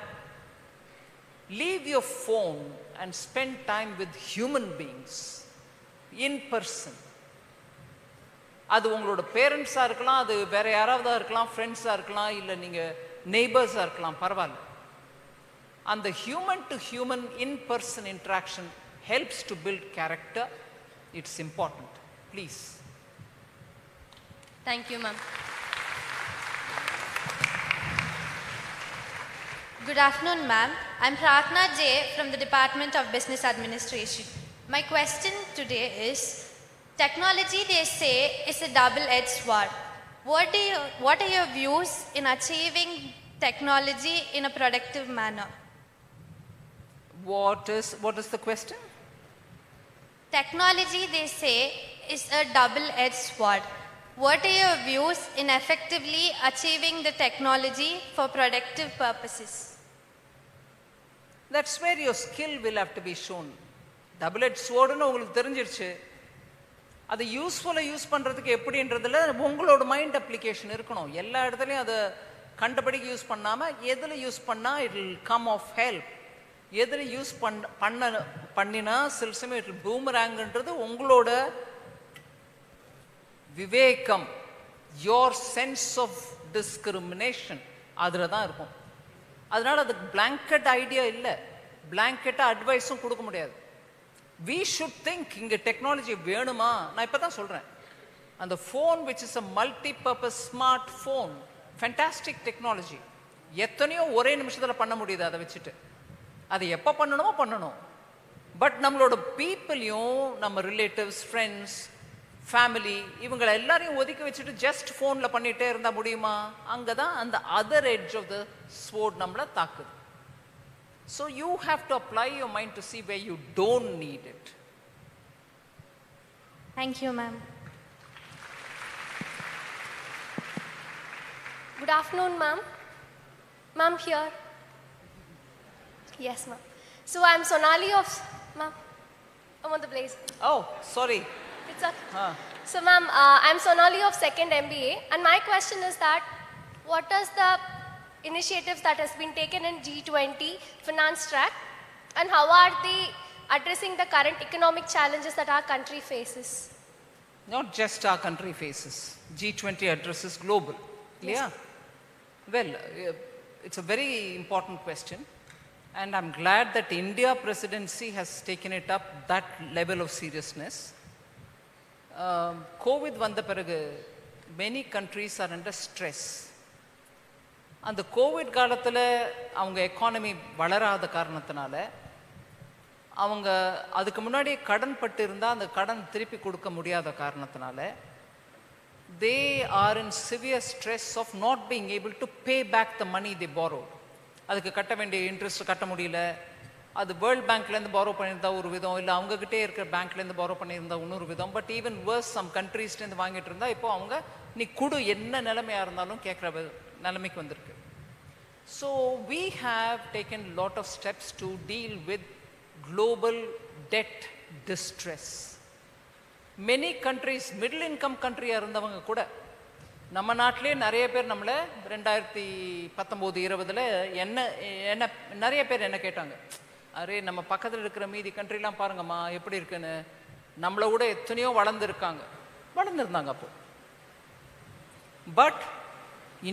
A: leave your phone and spend time with human beings in person. அது உங்களோட பேரண்ட்ஸாக இருக்கலாம், அது வேற யாராவதா இருக்கலாம், ஃப்ரெண்ட்ஸாக இருக்கலாம், இல்லை நீங்கள் நெய்பர்ஸாக இருக்கலாம், பரவாயில்ல. அந்த human to human in person interaction helps to build character. It's important. Please.
I: Thank you ma'am.
J: Good afternoon, ma'am. I'm Pratna J from the Department of Business Administration. My question today is, technology they say is a double-edged sword. What are your views in achieving technology in a productive manner?
A: What is the question?
J: Technology they say is a double-edged sword. What are your views in effectively achieving the technology for productive purposes?
A: That's where your skill will have to be shown. Double-edged sword னு உங்களுக்கு தெரிஞ்சிருச்சு. அதை யூஸ்ஃபுல்லாக use பண்ணுறதுக்கு எப்படின்றதுல உங்களோட mind application இருக்கணும். எல்லா இடத்துலையும் அதை கண்டபடிக்கு யூஸ் பண்ணாமல் எதில் யூஸ் பண்ணால் it will come of help, எதில் யூஸ் பண்ணினா சில சமயம் இட் வில் பூமராங்கன்றது உங்களோட விவேகம், யோர் சென்ஸ் ஆஃப் டிஸ்கிரிமினேஷன் அதில் தான் இருக்கும். அதனால் அது பிளாங்கெட் ஐடியா இல்லை, பிளாங்கெட்டாக அட்வைஸும் கொடுக்க முடியாது. வி ஷுட் திங்க் இங்கே டெக்னாலஜி வேணுமா? நான் இப்போ தான் சொல்கிறேன். அந்த phone which is a multi purpose smart phone, fantastic technology. எத்தனையோ ஒரே நிமிஷத்தில் பண்ண முடியுது. அதை வச்சுட்டு அதை எப்போ பண்ணணுமோ பண்ணணும். பட் நம்மளோட பீப்புளையும் நம்ம ரிலேட்டிவ்ஸ், ஃப்ரெண்ட்ஸ், ஃபேமிலி இவங்களை எல்லாரையும் ஒதுக்கி வச்சுட்டு ஜஸ்ட் ஃபோனில் பண்ணிகிட்டே இருந்தால் முடியுமா? அங்கே தான் அந்த other edge of the sword நம்மளை தாக்குது. So you have to apply your mind to see where you don't need it.
J: Thank you, ma'am.
C: Good afternoon, ma'am. Ma'am, here. Yes, ma'am. So I'm Sonali of... Ma'am, I'm on the place.
A: Oh, sorry.
C: It's okay. So, ma'am, I'm Sonali of 2nd MBA, and my question is that what is the initiatives that has been taken in G20 finance track, and how are they addressing the current economic challenges that our country faces?
A: Not just our country faces. G20 addresses global.
C: Yes.
A: Yeah. Well, it's a very important question, and I'm glad that India presidency has taken it up that level of seriousness. COVID வந்த பிறகு many countries are under stress. அந்த Covid காலத்தில் அவங்க economy வளராத காரணத்தினால அவங்க அதுக்கு முன்னாடியே கடன் பட்டு இருந்தால் அந்த கடன் திருப்பி கொடுக்க முடியாத காரணத்தினால they are in severe stress of not being able to pay back the money they borrowed. அதுக்கு கட்ட வேண்டிய இன்ட்ரெஸ்ட் கட்ட முடியல. அது வேர்ல்ட் பேங்க்லேருந்து பாரோ பண்ணியிருந்தா ஒரு விதம், இல்லை அவங்ககிட்டே இருக்கிற பேங்க்லேருந்து பாரோ பண்ணியிருந்தா இன்னொரு விதம். பட் ஈவன் வேர்ஸ் சம் கண்ட்ரீஸ்லேருந்து வாங்கிட்டு இருந்தால் இப்போ அவங்க நீ குடு என்ன நிலைமையாக இருந்தாலும் கேட்குற நிலைமைக்கு வந்திருக்கு. So we have taken a lot of steps to deal with global debt distress. Many countries, middle income country இருந்தவங்க கூட நம்ம நாட்டிலே நிறைய பேர் நம்மளை 2019-20 என்ன என்ன நிறைய பேர் என்ன கேட்டாங்க, அரே நம்ம பக்கத்தில் இருக்கிற மீதி கண்ட்ரிலாம் பாருங்கம்மா எப்படி இருக்குன்னு. நம்மளை விட எத்தனையோ வளர்ந்துருந்தாங்க அப்போ. பட்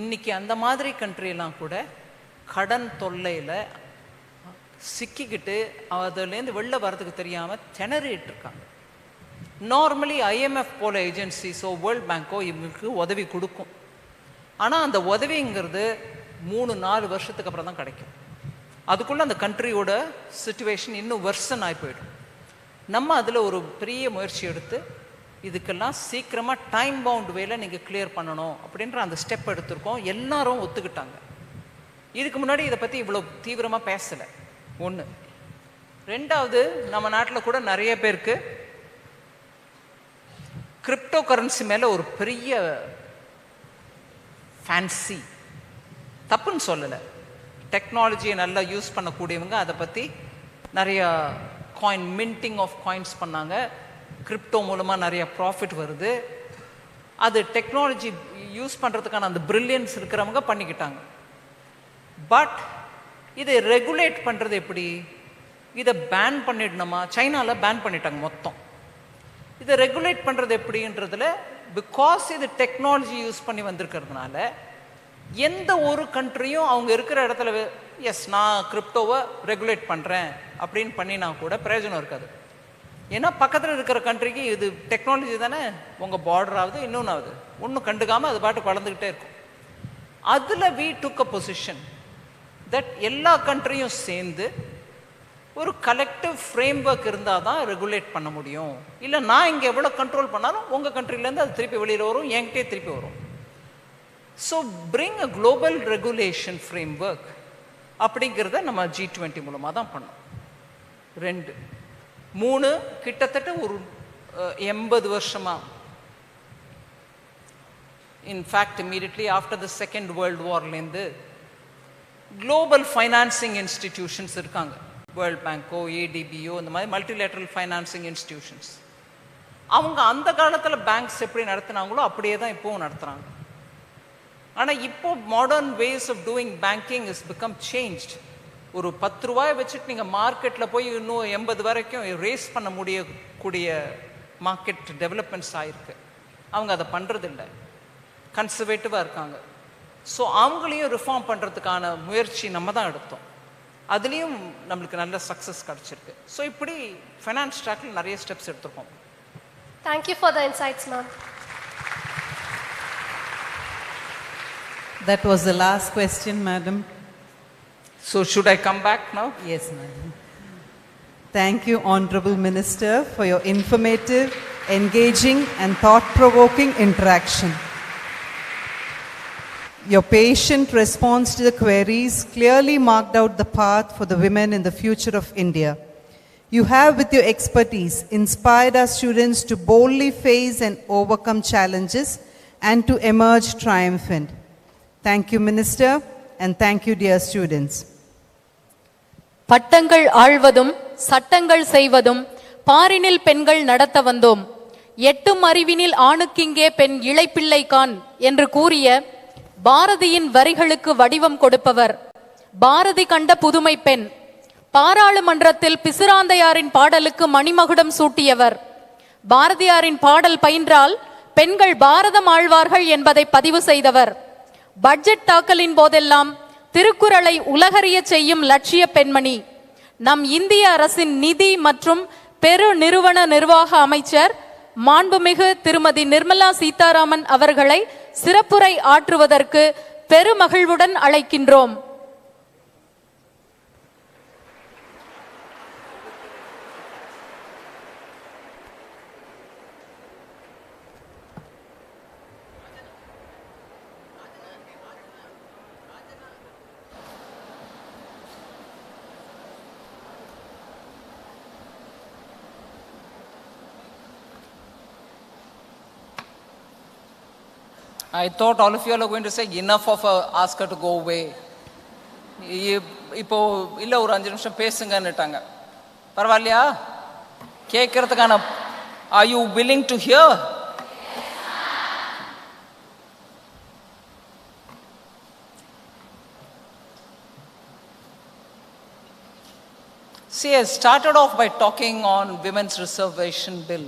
A: இன்னைக்கு அந்த மாதிரி கண்ட்ரியெல்லாம் கூட கடன் தொல்லையில் சிக்கிக்கிட்டு அதுலேருந்து வெளில வர்றதுக்கு தெரியாமல் திணறிட்டு இருக்காங்க. நார்மலி IMF போல ஏஜென்சிஸோ வேர்ல்ட் பேங்கோ இவங்களுக்கு உதவி கொடுக்கும். ஆனால் அந்த உதவிங்கிறது 3-4 வருஷத்துக்கு அப்புறம் தான் கிடைக்கும். அதுக்குள்ளே அந்த கண்ட்ரியோட சிச்சுவேஷன் இன்னும் வர்சன் ஆகி போயிடும். நம்ம அதில் ஒரு பெரிய முயற்சி எடுத்து இதுக்கெல்லாம் சீக்கிரமாக டைம் பவுண்ட் வேல நீங்கள் கிளியர் பண்ணணும் அப்படின்ற அந்த ஸ்டெப் எடுத்திருக்கோம். எல்லாரும் ஒத்துக்கிட்டாங்க. இதுக்கு முன்னாடி இதை பற்றி இவ்வளோ தீவிரமாக பேசலை. ஒன்று. ரெண்டாவது, நம்ம நாட்டில் கூட நிறைய பேருக்கு கிரிப்டோ கரன்சி மேலே ஒரு பெரிய ஃபேன்சி. தப்புன்னு சொல்லலை. டெக்னாலஜியை நல்லா யூஸ் பண்ணக்கூடியவங்க அதை பற்றி நிறையா காயின் மின்டிங் ஆஃப் காயின்ஸ் பண்ணாங்க. கிரிப்டோ மூலமாக நிறைய ப்ராஃபிட் வருது. அது டெக்னாலஜி யூஸ் பண்ணுறதுக்கான அந்த பிரில்லியன்ஸ் இருக்கிறவங்க பண்ணிக்கிட்டாங்க. பட் இதை ரெகுலேட் பண்ணுறது எப்படி? இதை பேன் பண்ணிடணுமா? சைனாவில் பேன் பண்ணிட்டாங்க மொத்தம். இதை ரெகுலேட் பண்ணுறது எப்படின்றதுல, பிகாஸ் இது டெக்னாலஜி யூஸ் பண்ணி வந்திருக்கிறதுனால எந்த ஒரு கண்ட்ரியும் அவங்க இருக்கிற இடத்துல எஸ் நான் கிரிப்டோவை ரெகுலேட் பண்ணுறேன் அப்படின்னு பண்ணினா கூட பிரயோஜனம் இருக்காது. ஏன்னா பக்கத்தில் இருக்கிற கண்ட்ரிக்கு இது டெக்னாலஜி தானே, உங்கள் பார்டர் ஆகுது இன்னொன்று ஆகுது, ஒன்றும் கண்டுக்காமல் அது பாட்டுக்கு வளர்ந்துக்கிட்டே இருக்கும். அதில் we took a position that எல்லா கண்ட்ரியும் சேர்ந்து ஒரு கலெக்டிவ் ஃப்ரேம் ஒர்க் இருந்தால் தான் ரெகுலேட் பண்ண முடியும். இல்லை நான் இங்கே எவ்வளோ கண்ட்ரோல் பண்ணாலும் உங்கள் கண்ட்ரிலேருந்து அது திருப்பி வெளியில் வரும், என்கிட்டே திருப்பி வரும். So bring a global regulation frame work அப்படிங்கிறத நம்ம G20 மூலமாக தான் பண்ணோம். 2. 3 கிட்டத்தட்ட ஒரு 80 வருஷமாக, in fact immediately after the second world வார்லேருந்து குளோபல் ஃபைனான்சிங் இன்ஸ்டிடியூஷன்ஸ் இருக்காங்க. வேர்ல்ட் பேங்கோ ADBO இந்த மாதிரி மல்டிலேட்ரல் ஃபைனான்சிங் இன்ஸ்டிடியூஷன்ஸ். அவங்க அந்த காலத்தில் பேங்க்ஸ் எப்படி நடத்தினாங்களோ அப்படியே தான் இப்போவும் நடத்துகிறாங்க. ஆனால் இப்போ modern ways of doing banking is become changed. ஒரு 10 ரூபாய் வச்சுட்டு நீங்கள் மார்க்கெட்டில் போய் இன்னும் 80 வரைக்கும் ரேஸ் பண்ண முடியக்கூடிய மார்க்கெட் டெவலப்மெண்ட்ஸ் ஆகிருக்கு. அவங்க அதை பண்ணுறதில்லை, கன்சர்வேட்டிவாக இருக்காங்க. ஸோ அவங்களையும் ரிஃபார்ம் பண்ணுறதுக்கான முயற்சி நம்ம தான் எடுத்தோம். அதுலேயும் நம்மளுக்கு நல்ல சக்ஸஸ் கிடச்சிருக்கு. ஸோ இப்படி ஃபைனான்ஸ் ட்ராக்கில் நிறைய ஸ்டெப்ஸ் எடுத்துருக்கோம்.
K: Thank you for the insights ma'am.
L: That was the last question, madam.
A: So should I come back now?
L: Yes, madam. Thank you, Honorable Minister, for your informative, engaging and thought-provoking interaction. Your patient response to the queries clearly marked out the path for the women in the future of India. You have, with your expertise, inspired our students to boldly face and overcome challenges and to emerge triumphant. Thank you, Minister, and thank you, dear students.
M: பட்டங்கள் ஆழ்வதும் சட்டங்கள் செய்வதும் பாரினில் பெண்கள் நடத்த வந்தோம். எட்டும் அறிவினில் ஆணுக்கிங்கே பெண் இளைப்பிள்ளை கான் என்று கூறிய பாரதியின் வரிகளுக்கு வடிவம் கொடுப்பவர். பாரதி கண்ட புதுமை பெண். பாராளுமன்றத்தில் பிசிராந்தையாரின் பாடலுக்கு மணிமகுடம் சூட்டியவர். பாரதியாரின் பாடல் பயின்றால் பெண்கள் பாரதம் ஆழ்வார்கள் என்பதை பதிவு செய்தவர். பட்ஜெட் தாக்கலின் போதெல்லாம் திருக்குறளை உலகறிய செய்யும் லட்சிய பெண்மணி. நம் இந்திய அரசின் நிதி மற்றும் பெரு நிறுவன நிர்வாக அமைச்சர் மாண்புமிகு திருமதி நிர்மலா சீதாராமன் அவர்களை சிறப்புரை ஆற்றுவதற்கு பெருமகிழ்வுடன் அழைக்கின்றோம்.
A: I thought all of you all are going to say enough of her, ask her to go away. இப்போ இல்லை ஒரு 5 நிமிஷம் பேசுங்கன்னுட்டாங்க. பரவாயில்லையா? கேட்கறதுக்கான are you willing to hear? See, I started off by talking on women's reservation bill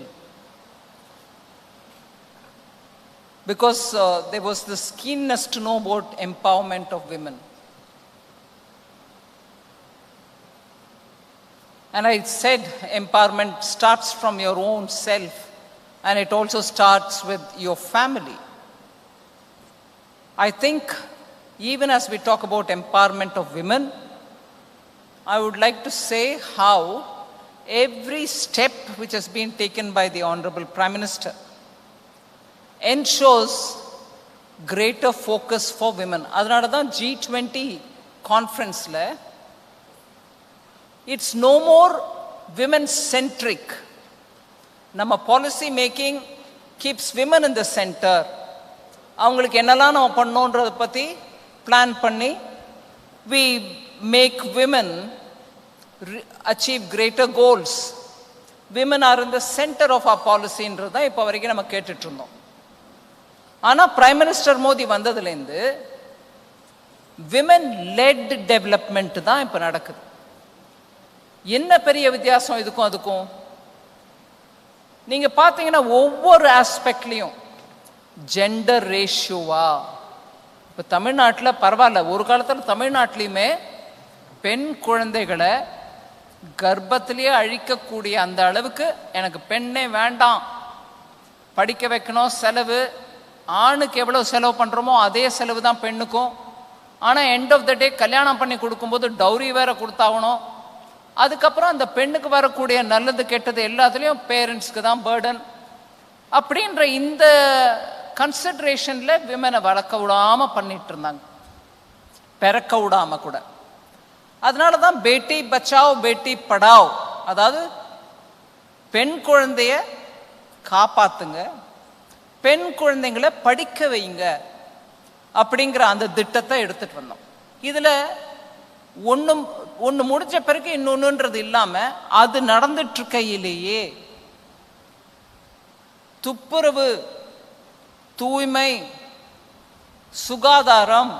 A: because there was this keenness to know about empowerment of women. And I said empowerment starts from your own self and it also starts with your family. I think even as we talk about empowerment of women, I would like to say how every step which has been taken by the Honorable Prime Minister ensures greater focus for women. அதனால தான் G20 conference-ல it's no more women-centric. நம்ம policy making keeps women in the center. அவங்களுக்கு என்னெல்லாம் நம்ம பண்ணோன்றதை பற்றி plan பண்ணி we make women achieve greater goals. Women are in the center of our policy-ன்றது தான் இப்போ வரைக்கும் நம்ம கேட்டுட்டு இருந்தோம். ஆனால் பிரைம் மினிஸ்டர் மோடி வந்ததுலேருந்து விமன் லெட் டெவலப்மெண்ட் தான் இப்போ நடக்குது. என்ன பெரிய வித்தியாசம் இதுக்கும் அதுக்கும்? நீங்கள் பார்த்தீங்கன்னா ஒவ்வொரு ஆஸ்பெக்ட்லேயும் ஜெண்டர் ரேஷியோவா இப்போ தமிழ்நாட்டில் பரவாயில்ல, ஒரு காலத்தில் தமிழ்நாட்டிலையுமே பெண் குழந்தைகளை கர்ப்பத்திலேயே அழிக்கக்கூடிய அந்த அளவுக்கு எனக்கு பெண்ணே வேண்டாம், படிக்க வைக்கணும், செலவு ஆணுக்கு எவ்வளோ செலவு பண்ணுறோமோ அதே செலவு தான் பெண்ணுக்கும். ஆனால் எண்ட் ஆஃப் த டே கல்யாணம் பண்ணி கொடுக்கும்போது டௌரி வேற கொடுத்தாகணும். அதுக்கப்புறம் அந்த பெண்ணுக்கு வரக்கூடிய நல்லது கெட்டது எல்லாத்துலேயும் பேரண்ட்ஸ்க்கு தான் பேர்டன். அப்படின்ற இந்த கன்சிடரேஷனில் விமனை வளர்க்க விடாமல் பண்ணிட்டு இருந்தாங்க, பிறக்க விடாமல் கூட. அதனால தான் பேட்டி பச்சாவ் பேட்டி படாவ், அதாவது பெண் குழந்தைய காப்பாத்துங்க, பெண் குழந்தைங்களை படிக்க வைங்க அப்படிங்கிற அந்த திட்டத்தை எடுத்துட்டு வந்தோம். இதில் ஒன்று முடிஞ்ச பிறகு இன்னொன்றுன்றது இல்லாமல் அது நடந்துட்டு இருக்கையிலேயே துப்புரவு, தூய்மை, சுகாதாரம்,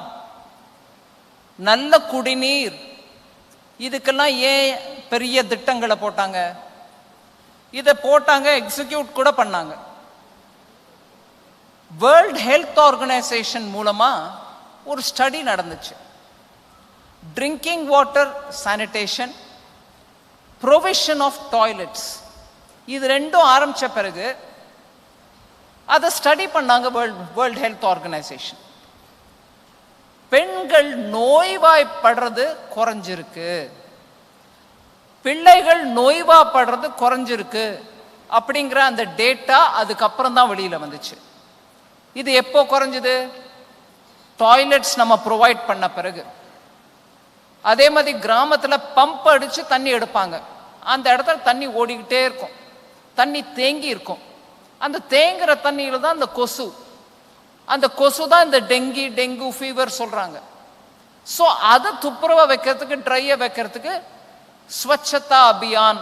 A: நல்ல குடிநீர், இதுக்கெல்லாம் ஏன் பெரிய திட்டங்களை போட்டாங்க? இதை போட்டாங்க, எக்ஸிக்யூட் கூட பண்ணாங்க. வேர்ல்ட் ஹெல்த் ஆர்கனைசேஷன் மூலமா ஒரு ஸ்டடி நடந்துச்சு. Drinking water sanitation, provision of toilets, இது ரெண்டும் ஆரம்பிச்ச பிறகு அதை ஸ்டடி பண்ணாங்க வேர்ல்ட் ஹெல்த் ஆர்கனைசேஷன். பெண்கள் நோய்வாய்ப்படுறது குறைஞ்சிருக்கு, பிள்ளைகள் நோய்வாய்ப்படுறது குறைஞ்சிருக்கு அப்படிங்கிற அந்த டேட்டா அதுக்கப்புறம் தான் வெளியில வந்துச்சு. இது எப்போ குறைஞ்சது? டாய்லெட்ஸ் நம்ம ப்ரொவைட் பண்ண பிறகு. அதே மாதிரி கிராமத்தில் பம்ப் அடிச்சு தண்ணி எடுப்பாங்க, அந்த இடத்துல தண்ணி ஓடிக்கிட்டே இருக்கும், தண்ணி தேங்கி இருக்கும். அந்த தேங்குற தண்ணியில தான் அந்த கொசு, அந்த கொசு தான் இந்த டெங்கு ஃபீவர் சொல்றாங்க. ஸோ அதை துப்புரவா வைக்கிறதுக்கு, ட்ரையை வைக்கிறதுக்கு ஸ்வச்சதா அபியான்,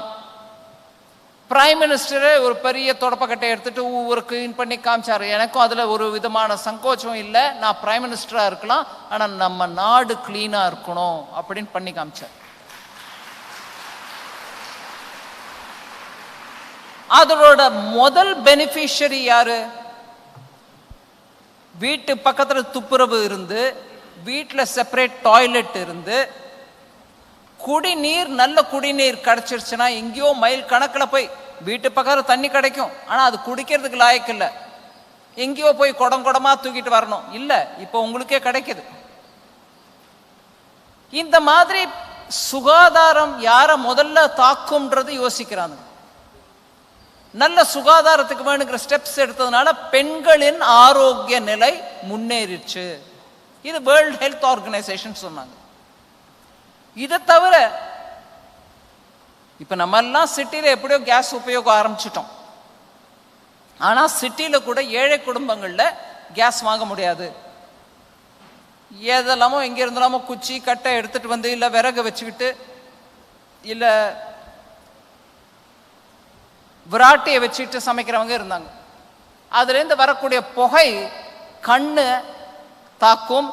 A: பிரைம் மினிஸ்டரே ஒரு பெரிய தொடப்பக்கட்டை எடுத்துட்டு ஒவ்வொரு கிளீன் பண்ணி காமிச்சாரு. எனக்கும் அதுல ஒரு விதமான சங்கோச்சம் இல்லை, நான் பிரைம் மினிஸ்டரா இருக்கலாம், ஆனா நம்ம நாடு கிளீனா இருக்கணும் அப்படின்னு பண்ணி காமிச்சார். அதோட முதல் பெனிஃபிஷியரி யாரு? வீட்டு பக்கத்துல துப்புரவு இருந்து, வீட்டில் செப்பரேட் டாய்லெட் இருந்து, குடிநீர், நல்ல குடிநீர் கிடைச்சிருச்சுன்னா எங்கேயோ மைல் கணக்கில் போய் வீட்டு பக்கத்தில் தண்ணி கிடைக்கும், ஆனால் அது குடிக்கிறதுக்கு லாயக்கு இல்லை, எங்கேயோ போய் குடம் குடமா தூக்கிட்டு வரணும். இல்லை, இப்போ உங்களுக்கே கிடைக்குது. இந்த மாதிரி சுகாதாரம் யாரை முதல்ல தாக்கும்ன்றது யோசிக்கிறாங்க. நல்ல சுகாதாரத்துக்கு வேணுங்கிற ஸ்டெப்ஸ் எடுத்ததுனால பெண்களின் ஆரோக்கிய நிலை முன்னேறிச்சு. இது வேர்ல்ட் ஹெல்த் ஆர்கனைசேஷன் சொன்னாங்க. இதை தவிர இப்ப நம்ம எல்லாம் சிட்டியில எப்படியோ கேஸ் உபயோகம் ஆரம்பிச்சிட்டோம். ஆனா சிட்டியில கூட ஏழை குடும்பங்கள்ல கேஸ் வாங்க முடியாது. எதெல்லாமோ எங்கே இருந்தாலாமோ குச்சி கட்டை எடுத்துகிட்டு வந்து இல்லை விறகு வச்சுக்கிட்டு இல்லை விராட்டியை வச்சுக்கிட்டு சமைக்கிறவங்க இருந்தாங்க. அதுலேருந்து வரக்கூடிய புகை கண்ணு தாக்கும்.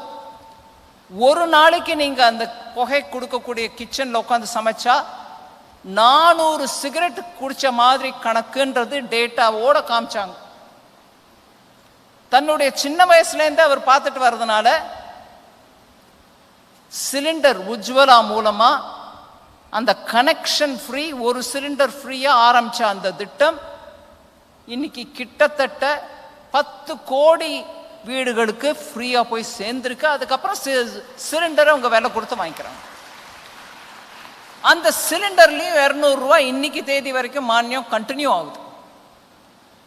A: ஒரு நாளைக்கு நீங்கள் அந்த புகை கொடுக்கக்கூடிய கிச்சனில் உட்காந்து சமைச்சா 400 சிகரெட் குடிச்ச மாதிரி கணக்குன்றது டேட்டாவோட காமிச்சாங்க. தன்னுடைய சின்ன வயசுலேருந்து அவர் பார்த்துட்டு வர்றதுனால சிலிண்டர் உஜ்வலா மூலமா அந்த கனெக்ஷன் ஃப்ரீ, ஒரு சிலிண்டர் ஃப்ரீயா ஆரம்பிச்ச அந்த திட்டம் இன்னைக்கு கிட்டத்தட்ட 10 கோடி வீடுகளுக்கு ஃப்ரீயா போய் சேர்ந்திருக்கு. அதுக்கப்புறம் சிலிண்டரை உங்க விலை கொடுத்து வாங்கிக்கிறாங்க. அந்த சிலிண்டர்லயும் 200 ரூபாய் இன்னைக்கு தேதி வரைக்கும் மானியம் கண்டினியூ ஆகுது.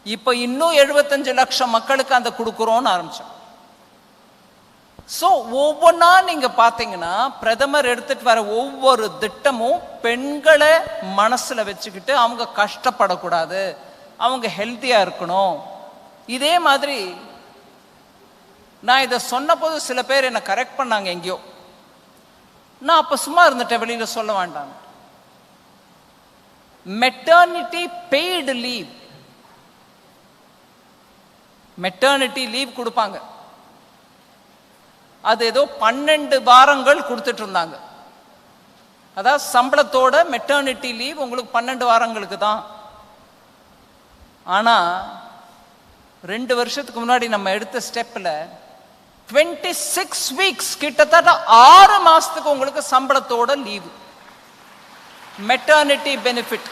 A: இப்ப இன்னும் 75 லட்சம் மக்களுக்கு அந்த கொடுக்குறோம்னு ஆரம்பிச்சோம். ஸோ ஒவ்வொன்றா நீங்க பாத்தீங்கன்னா பிரதமர் எடுத்துட்டு வர ஒவ்வொரு திட்டமும் பெண்களை மனசுல வச்சுக்கிட்டு அவங்க கஷ்டப்படக்கூடாது, அவங்க ஹெல்த்தியா இருக்கணும். இதே மாதிரி நான் இதை சொன்ன போது சில பேர் என்னை கரெக்ட் பண்ணாங்க எங்கேயோ. நான் அப்ப சும்மா இருந்துட்டேன், வெளியில சொல்ல வேண்டாம். Maternity paid leave, maternity leave கொடுப்பாங்க. அது ஏதோ 12 வாரங்கள் கொடுத்துட்டு இருந்தாங்க. அதாவது சம்பளத்தோட மெட்டர்னிட்டி லீவ் உங்களுக்கு 12 வாரங்களுக்கு தான். ஆனா 2 வருஷத்துக்கு முன்னாடி நம்ம எடுத்த ஸ்டெப்ல 26 வீக்ஸ், கிட்டத்தட்ட 6 மாசத்துக்கு உங்களுக்கு சம்பளத்தோட லீவு, மெட்டர்னிட்டி பெனிஃபிட்.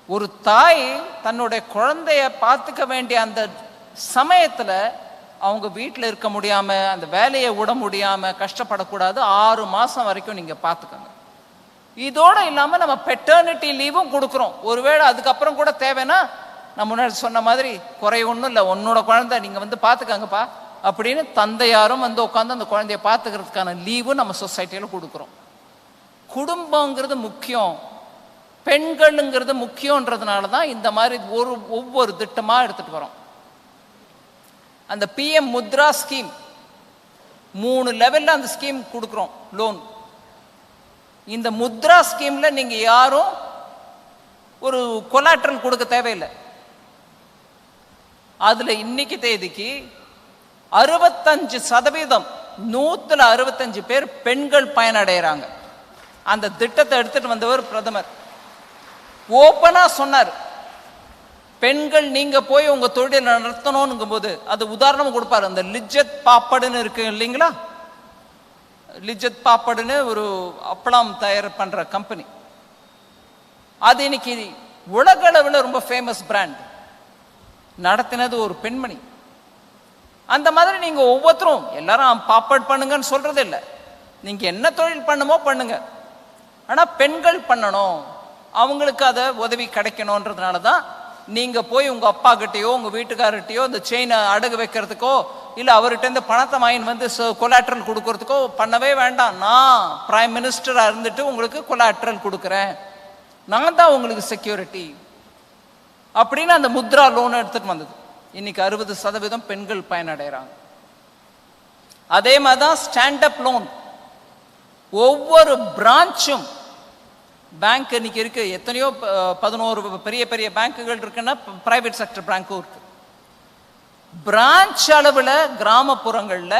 A: ஒரு தாய் தன்னுடைய குழந்தைய பார்த்துக்க வேண்டிய அந்த சமயத்துல அவங்க வீட்டில் இருக்க முடியாம, அந்த வேலையை விட முடியாம கஷ்டப்படக்கூடாது. 6 மாசம் வரைக்கும் நீங்க பார்த்துக்கோங்க. இதோட இல்லாம நம்ம பெட்டர்னிட்டி லீவும் கொடுக்குறோம். ஒருவேளை அதுக்கப்புறம் கூட தேவைன்னா நான் முன்னாடி சொன்ன மாதிரி குறை ஒன்றும் இல்லை, உன்னோட குழந்தை நீங்க வந்து பார்த்துக்கங்கப்பா அப்படின்னு தந்தையாரும் வந்து உட்காந்து அந்த குழந்தைய பார்த்துக்கிறதுக்கான லீவு நம்ம சொசைட்டியில கொடுக்குறோம். குடும்பங்கிறது முக்கியம், பெண்கள்ங்கிறது முக்கியன்றதுனால தான் இந்த மாதிரி ஒவ்வொரு திட்டமா எடுத்துட்டு வரோம். அந்த PM முத்ரா ஸ்கீம் 3 லெவல்ல அந்த ஸ்கீம் கொடுக்குறோம் லோன். இந்த முத்ரா ஸ்கீம்ல நீங்க யாரும் ஒரு கொலாட்ரல் கொடுக்க தேவையில்லை. அதுல இன்னைக்கு தேதிக்கு 65%, 165 பேர் பெண்கள் பயனடைகிறாங்க. அந்த திட்டத்தை எடுத்துட்டு வந்தவர் பிரதமர் ஓப்பனா சொன்னார், பெண்கள் நீங்க போய் உங்க தொழில் நடத்தணும்னுங்கும் போது அது உதாரணம் கொடுப்பாரு. அந்த லிஜ்ஜத் பாப்படுன்னு இருக்கு இல்லைங்களா, லிஜ்ஜத் பாப்படுன்னு ஒரு அப்பளம் தயார் பண்ற கம்பெனி. அது இன்னைக்கு உலக அளவில் ரொம்ப ஃபேமஸ் பிராண்ட். நடத்தினது ஒரு பெண்மணி. அந்த மாதிரி நீங்க ஒவ்வொருத்தரும் எல்லாரும் பாப்பட் பண்ணுங்கன்னு சொல்றது இல்லை. நீங்க என்ன தொழில் பண்ணுமோ பண்ணுங்க, ஆனா பெண்கள் பண்ணணும், அவங்களுக்கு அதை உதவி கிடைக்கணும்ன்றதுனால தான் நீங்க போய் உங்க அப்பா கிட்டயோ உங்க வீட்டுக்காரர்கிட்டயோ இந்த செயினை அடகு வைக்கிறதுக்கோ இல்ல அவர்கிட்ட இருந்து பணத்தை வாங்கி வந்து கொலாட்ரல் கொடுக்கறதுக்கோ பண்ணவே வேண்டாம். நான் பிரைம் மினிஸ்டரா இருந்துட்டு உங்களுக்கு கொலாட்ரல் கொடுக்குறேன், நான் தான் உங்களுக்கு செக்யூரிட்டி அப்படின்னு அந்த முத்ரா லோன் எடுத்துட்டு வந்தது. இன்னைக்கு 60% பெண்கள் பயனடைகிறாங்க. அதே மாதிரிதான் ஸ்டாண்ட் அப் லோன். ஒவ்வொரு பிரான்ச்சும் பேங்க் இன்னைக்கு இருக்கு, எத்தனையோ 11 பெரிய பெரிய பேங்குகள் இருக்குன்னா பிரைவேட் செக்டர் பேங்கும் இருக்கு. பிரான்ச் அளவில் கிராமப்புறங்கள்ல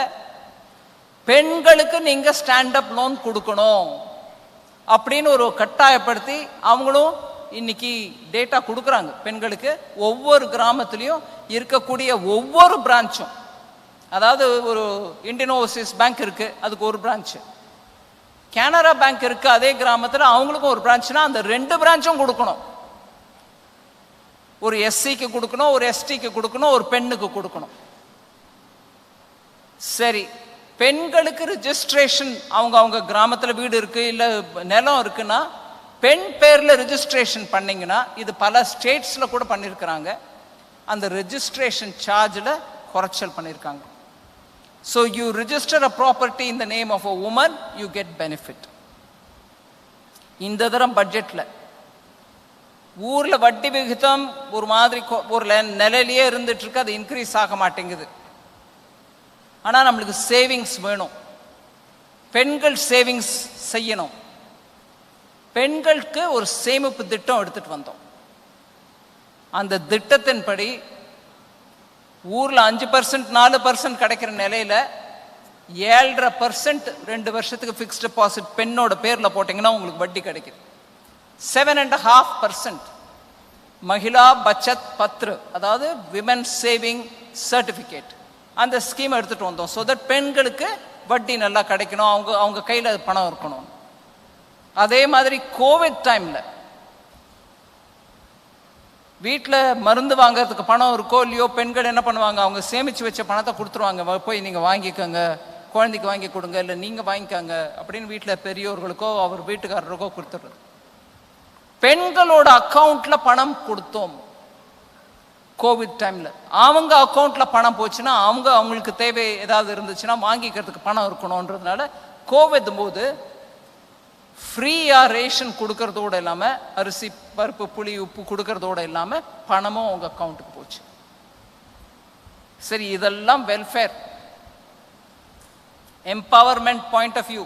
A: பெண்களுக்கு நீங்க ஸ்டாண்ட் அப் லோன் கொடுக்கணும் அப்படின்னு ஒரு கட்டாயப்படுத்தி அவங்களும் இன்னைக்கு டேட்டா கொடுக்குறாங்க பெண்களுக்கு. ஒவ்வொரு கிராமத்திலையும் இருக்கக்கூடிய ஒவ்வொரு பிரான்ச்சும், அதாவது ஒரு இந்தியன் ஓவர்சீஸ் பேங்க் இருக்கு, அதுக்கு ஒரு பிரான்ச்சு, கேனரா பேங்க் இருக்கு அதே கிராமத்தில், அவங்களுக்கும் ஒரு பிரான்ச்னா அந்த 2 பிரான்ச்சும் கொடுக்கணும். ஒரு SCக்கு கொடுக்கணும், ஒரு STக்கு கொடுக்கணும், ஒரு பெண்ணுக்கு கொடுக்கணும். சரி, பெண்களுக்கு ரிஜிஸ்ட்ரேஷன் அவங்க கிராமத்தில் வீடு இருக்கு இல்ல நிலம் இருக்குன்னா பெண் பேர்ல ரிஜிஸ்ட்ரேஷன் பண்ணீங்கன்னா, இது பல ஸ்டேட்ஸ்ல கூட பண்ணிருக்கிறாங்க, அந்த ரெஜிஸ்ட்ரேஷன் சார்ஜ்ல குறைச்சல் பண்ணிருக்காங்க. So you register a property in the name of a woman, you get benefit. இந்த தரம் பட்ஜெட்ல
N: ஊரில் வட்டி விகிதம் ஒரு மாதிரி ஒரு நிலையிலேயே இருந்துட்டு இருக்கு, அது இன்க்ரீஸ் ஆக மாட்டேங்குது. ஆனால் நம்மளுக்கு சேவிங்ஸ் வேணும், பெண்கள் சேவிங்ஸ் செய்யணும். பெண்களுக்கு ஒரு சேமிப்பு திட்டம் எடுத்துட்டு வந்தோம். அந்த திட்டத்தின்படி ஊரில் 5% 4% கிடைக்கிற நிலையில் 7.5% 2 வருஷத்துக்கு ஃபிக்ஸ்ட் டெபாசிட் பெண்ணோட பேரில் போட்டிங்கன்னா உங்களுக்கு வட்டி கிடைக்குது. 7.5% மகிழா பச்சத் பத்ரு, அதாவது விமன் சேவிங் சர்டிஃபிகேட், அந்த ஸ்கீம் எடுத்துகிட்டு வந்தோம். ஸோ தட் பெண்களுக்கு வட்டி நல்லா கிடைக்கணும், அவங்க கையில் பணம் இருக்கணும். அதே மாதிரி கோவிட் டைமில் வீட்டில் மருந்து வாங்கிறதுக்கு பணம் இருக்கோ இல்லையோ, பெண்கள் என்ன பண்ணுவாங்க, அவங்க சேமித்து வச்ச பணத்தை கொடுத்துருவாங்க, போய் நீங்கள் வாங்கிக்கோங்க, குழந்தைக்கு வாங்கி கொடுங்க, இல்லை நீங்கள் வாங்கிக்கோங்க அப்படின்னு வீட்டில் பெரியோர்களுக்கோ அவர் வீட்டுக்காரருக்கோ கொடுத்துட்றது. பெண்களோட அக்கௌண்ட்ல பணம் கொடுத்தோம் கோவிட் டைம்ல. அவங்க அக்கௌண்ட்ல பணம் போச்சுன்னா அவங்களுக்கு தேவை ஏதாவது இருந்துச்சுன்னா வாங்கிக்கிறதுக்கு பணம் இருக்கணும்ன்றதுனால கோவிட் போது ஃப்ரீயா ரேஷன் கொடுக்கறதோட இல்லாம அரிசி பருப்பு புளி உப்பு கொடுக்கறதோட இல்லாம பணமும் அவங்க அக்கௌண்ட்டுக்கு போச்சு. சரி, இதெல்லாம் welfare empowerment point of view.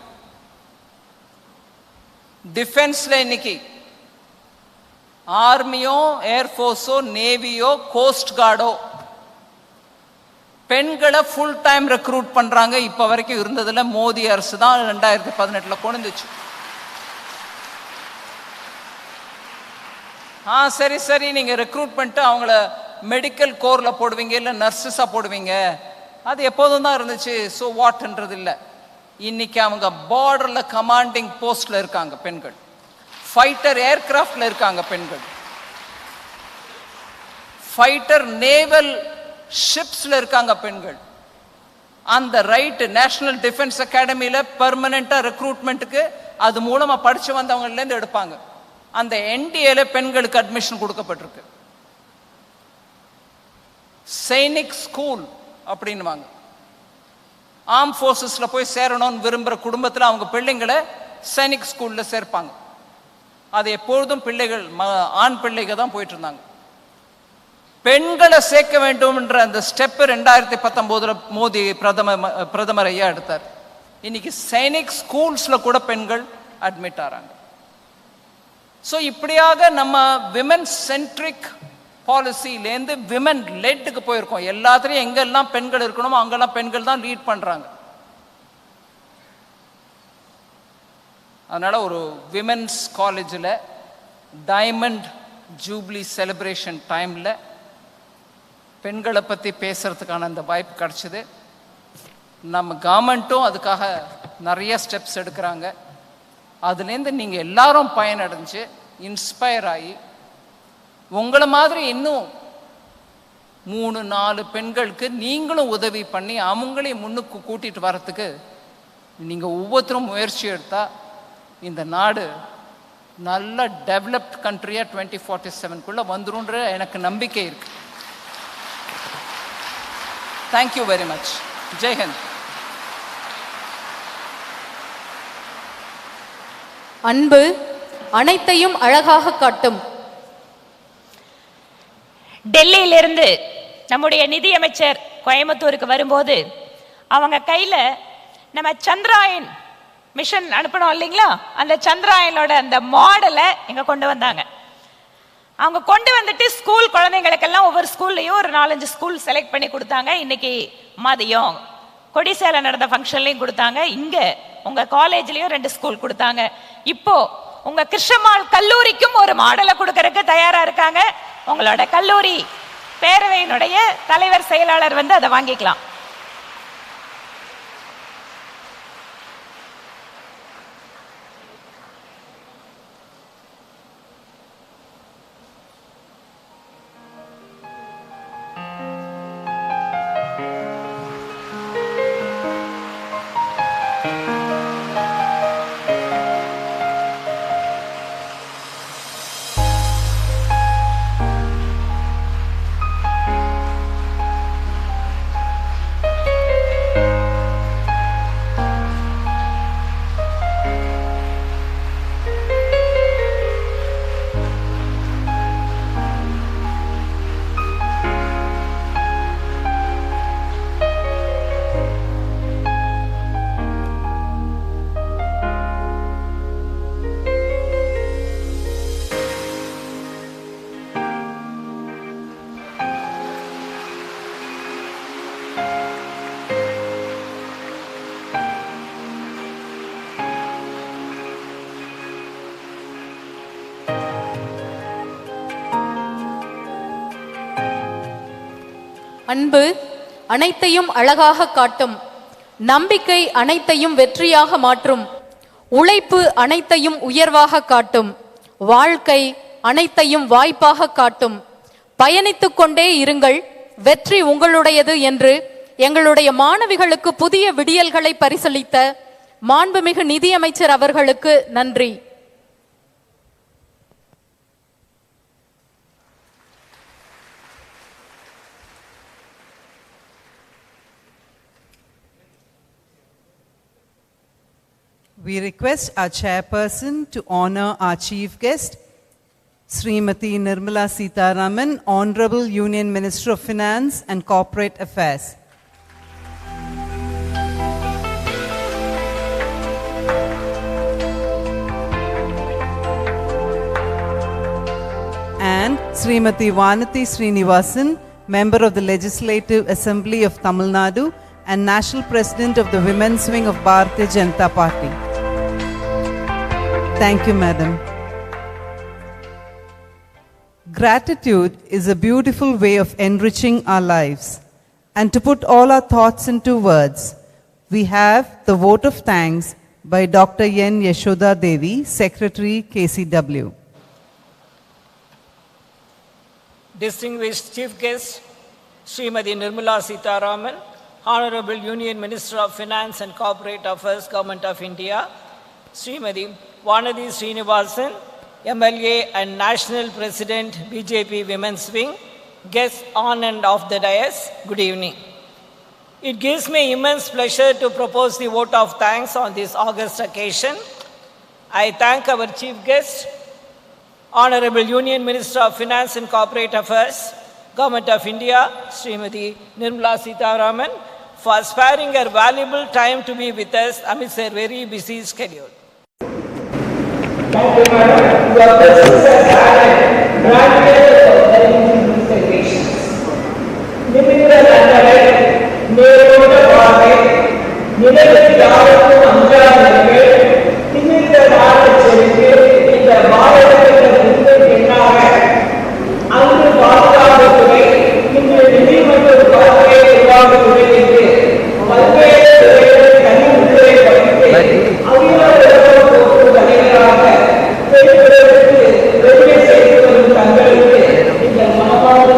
N: டிஃபென்ஸ்ல இன்னைக்கு ஆர்மியோ ஏர்ஃபோர்ஸோ நேவியோ கோஸ்ட் கார்டோ பெண்களை ஃபுல் டைம் ரெக்ரூட் பண்றாங்க. இப்ப வரைக்கும் இருந்ததுல மோடி அரசு தான் 2018 கொண்டுச்சு. சரி நீங்க ரெக்ரூட் பண்ணிட்டு அவங்கள மெடிக்கல் கோர்ல போடுவீங்க, இல்லை நர்சஸா போடுவீங்க, அது எப்போதும் தான் இருந்துச்சு. ஸோ வாட்ன்றது இல்லை. இன்னைக்கு அவங்க பார்டர்ல கமாண்டிங் போஸ்ட்ல இருக்காங்க பெண்கள், ஃபைட்டர் ஏர்கிராஃப்ட்ல இருக்காங்க பெண்கள், ஃபைட்டர் நேவல் ஷிப்ஸ்ல இருக்காங்க பெண்கள். அந்த ரைட் நேஷனல் டிஃபென்ஸ் அகாடமியில பெர்மனண்டா ரெக்ரூட்மெண்ட்டுக்கு அது மூலமா படிச்சு வந்தவங்கல இருந்து எடுப்பாங்க. அந்த என்டிஏல பெண்களுக்கு அட்மிஷன் கொடுக்கப்பட்டிருக்கு. சைனிக் ஸ்கூல் அப்படின்னுவாங்க. ஆர்ம் ஃபோர்ஸஸ்ல போய் சேரணும்னு விரும்புற குடும்பத்தில் அவங்க பிள்ளைங்களை சைனிக் ஸ்கூல்ல சேர்ப்பாங்க. அது எப்பொழுதும் பிள்ளைகள் ஆண் பிள்ளைகள் தான் போயிட்டு இருந்தாங்க. பெண்களை சேர்க்க வேண்டும் என்ற அந்த ஸ்டெப் 2019 மோடி பிரதமர் ஐயா எடுத்தார். இன்னைக்கு சைனிக் ஸ்கூல்ஸ்ல கூட பெண்கள் அட்மிட் ஆறாங்க. ஸோ இப்படியாக நம்ம விமன் சென்ட்ரிக் பாலிசிலேருந்து விமன் லெட்டுக்கு போயிருக்கோம். எல்லாத்துலேயும் எங்கெல்லாம் பெண்கள் இருக்கணுமோ அங்கெல்லாம் பெண்கள் தான் லீட் பண்றாங்க. அதனால ஒரு விமென்ஸ் காலேஜில் டைமண்ட் ஜூப்ளி செலிப்ரேஷன் டைமில் பெண்களை பற்றி பேசுறதுக்கான அந்த வாய்ப்பு கிடைச்சிது. நம்ம கவர்மெண்ட்டும் அதுக்காக நிறைய ஸ்டெப்ஸ் எடுக்கிறாங்க. அதுலேருந்து நீங்கள் எல்லாரும் பயனடைஞ்சு இன்ஸ்பயர் ஆகி உங்களை மாதிரி இன்னும் 3-4 பெண்களுக்கு நீங்களும் உதவி பண்ணி அவங்களையும் முன்னுக்கு கூட்டிட்டு வரத்துக்கு நீங்கள் ஒவ்வொருத்தரும் முயற்சி எடுத்தால் இந்த நாடு நல்ல டெவலப்ட் கண்ட்ரியா 2047 வந்துரும்ன்ற எனக்கு நம்பிக்கை இருக்கு. Thank you very much. ஜெய்ஹிந்த்.
M: அன்பு அனைத்தையும் அழகாக காட்டும்.
O: டெல்லியிலிருந்து நம்முடைய நிதியமைச்சர் கோயம்புத்தூருக்கு வரும்போது அவங்க கையில் நம்ம சந்திராயன் மிஷன் அனுப்பணும் இல்லைங்களா, அந்த சந்திராயனோட அந்த மாடலை இங்கே கொண்டு வந்தாங்க. அவங்க கொண்டு வந்துட்டு ஸ்கூல் குழந்தைங்களுக்கெல்லாம் ஒவ்வொரு ஸ்கூல்லையும் ஒரு 4-5 ஸ்கூல் செலக்ட் பண்ணி கொடுத்தாங்க. இன்னைக்கு மதியம் கொடிசேலை நடந்த ஃபங்க்ஷன்லையும் கொடுத்தாங்க. இங்கே உங்கள் காலேஜ்லேயும் 2 ஸ்கூல் கொடுத்தாங்க. இப்போ உங்கள் கிருஷ்ணமால் கல்லூரிக்கும் ஒரு மாடலை கொடுக்கறதுக்கு தயாராக இருக்காங்க. உங்களோட கல்லூரி பேரவையினுடைய தலைவர் செயலாளர் வந்து அதை வாங்கிக்கலாம்.
M: அன்பு அனைத்தையும் அழகாக காட்டும், நம்பிக்கை அனைத்தையும் வெற்றியாக மாற்றும், உழைப்பு அனைத்தையும் உயர்வாக காட்டும், வாழ்க்கை அனைத்தையும் வாய்ப்பாக காட்டும், பயணித்துக் கொண்டே இருங்கள், வெற்றி உங்களுடையது என்று எங்களுடைய மாணவிகளுக்கு புதிய விடியல்களை பரிசளித்த மாண்புமிகு நிதியமைச்சர் அவர்களுக்கு நன்றி.
L: We request our chairperson to honor our chief guest, Srimati Nirmala Sitharaman, Honorable Union Minister of Finance and Corporate Affairs. And Srimati Vanathi Srinivasan, Member of the Legislative Assembly of Tamil Nadu and National President of the Women's Wing of Bharatiya Janata Party. Thank you, Madam. Gratitude is a beautiful way of enriching our lives. And to put all our thoughts into words, we have the vote of thanks by Dr. N. Yashoda Devi, Secretary, KCW.
P: Distinguished Chief Guest, Srimati Nirmala Sitharaman, Honorable Union Minister of Finance and Corporate Affairs, Government of India, Srimati Vanathi Srinivasan, MLA and National President, BJP Women's Wing, guests on and off the dais, good evening. It gives me immense pleasure to propose the vote of thanks on this august occasion. I thank our Chief Guest, Honorable Union Minister of Finance and Corporate Affairs, Government of India, Srimati Nirmala Sitharaman, for sparing her valuable time to be with us amidst her very busy schedule.
Q: Thank you, Madam. Your presence has added gratitude for these celebrations. Limited underline, நேரோட வாழ்க்கை, நிலையில் யாருக்கும் அஞ்சாதவர்கள், திமிர்ந்த நாடச்செருக்கு, இந்த பாரதத்தின் முன்பு பெண்ணாக, அங்கு பாதுகாப்புத்துறை, இன்று நிதி மற்றும் வாழ்க்கையை உருவாக்குத்துறை என்று பல்வேறு துறைகளில் கல்வித்துறை படித்து, தலைவராக பெண்களுக்கு பெருமை செய்து வரும் தங்களுக்கு இந்த மனமார்ந்த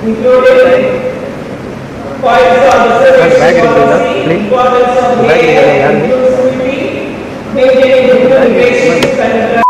Q: including points on the service policy, importance of the inclusivity, maintaining human relations and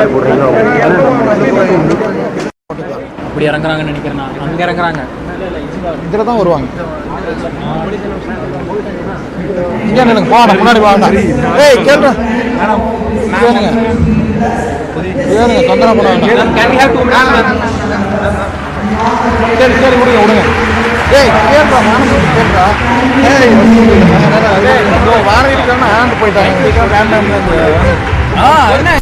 Q: யார் போடுறீங்களோ
R: அப்படி இறங்குறாங்கன்னு நினைக்கிறேன் நான். அங்கே இறங்குறாங்க,
S: இதில் தான் வருவாங்க. இங்கே நினைங்க, வா முன்னாடி வாங்க. ஏய் கேள்றேன் வேணுங்க வேணுங்க, தொந்தரவு பண்ணாங்க. சரி சரி விடுங்க விடுங்க. ஏய் கேள்றா, நானும் கேட்குறா. ஏய் வாரம் இருக்கான்னு ஆண்டு போயிட்டாங்க.
R: என்ன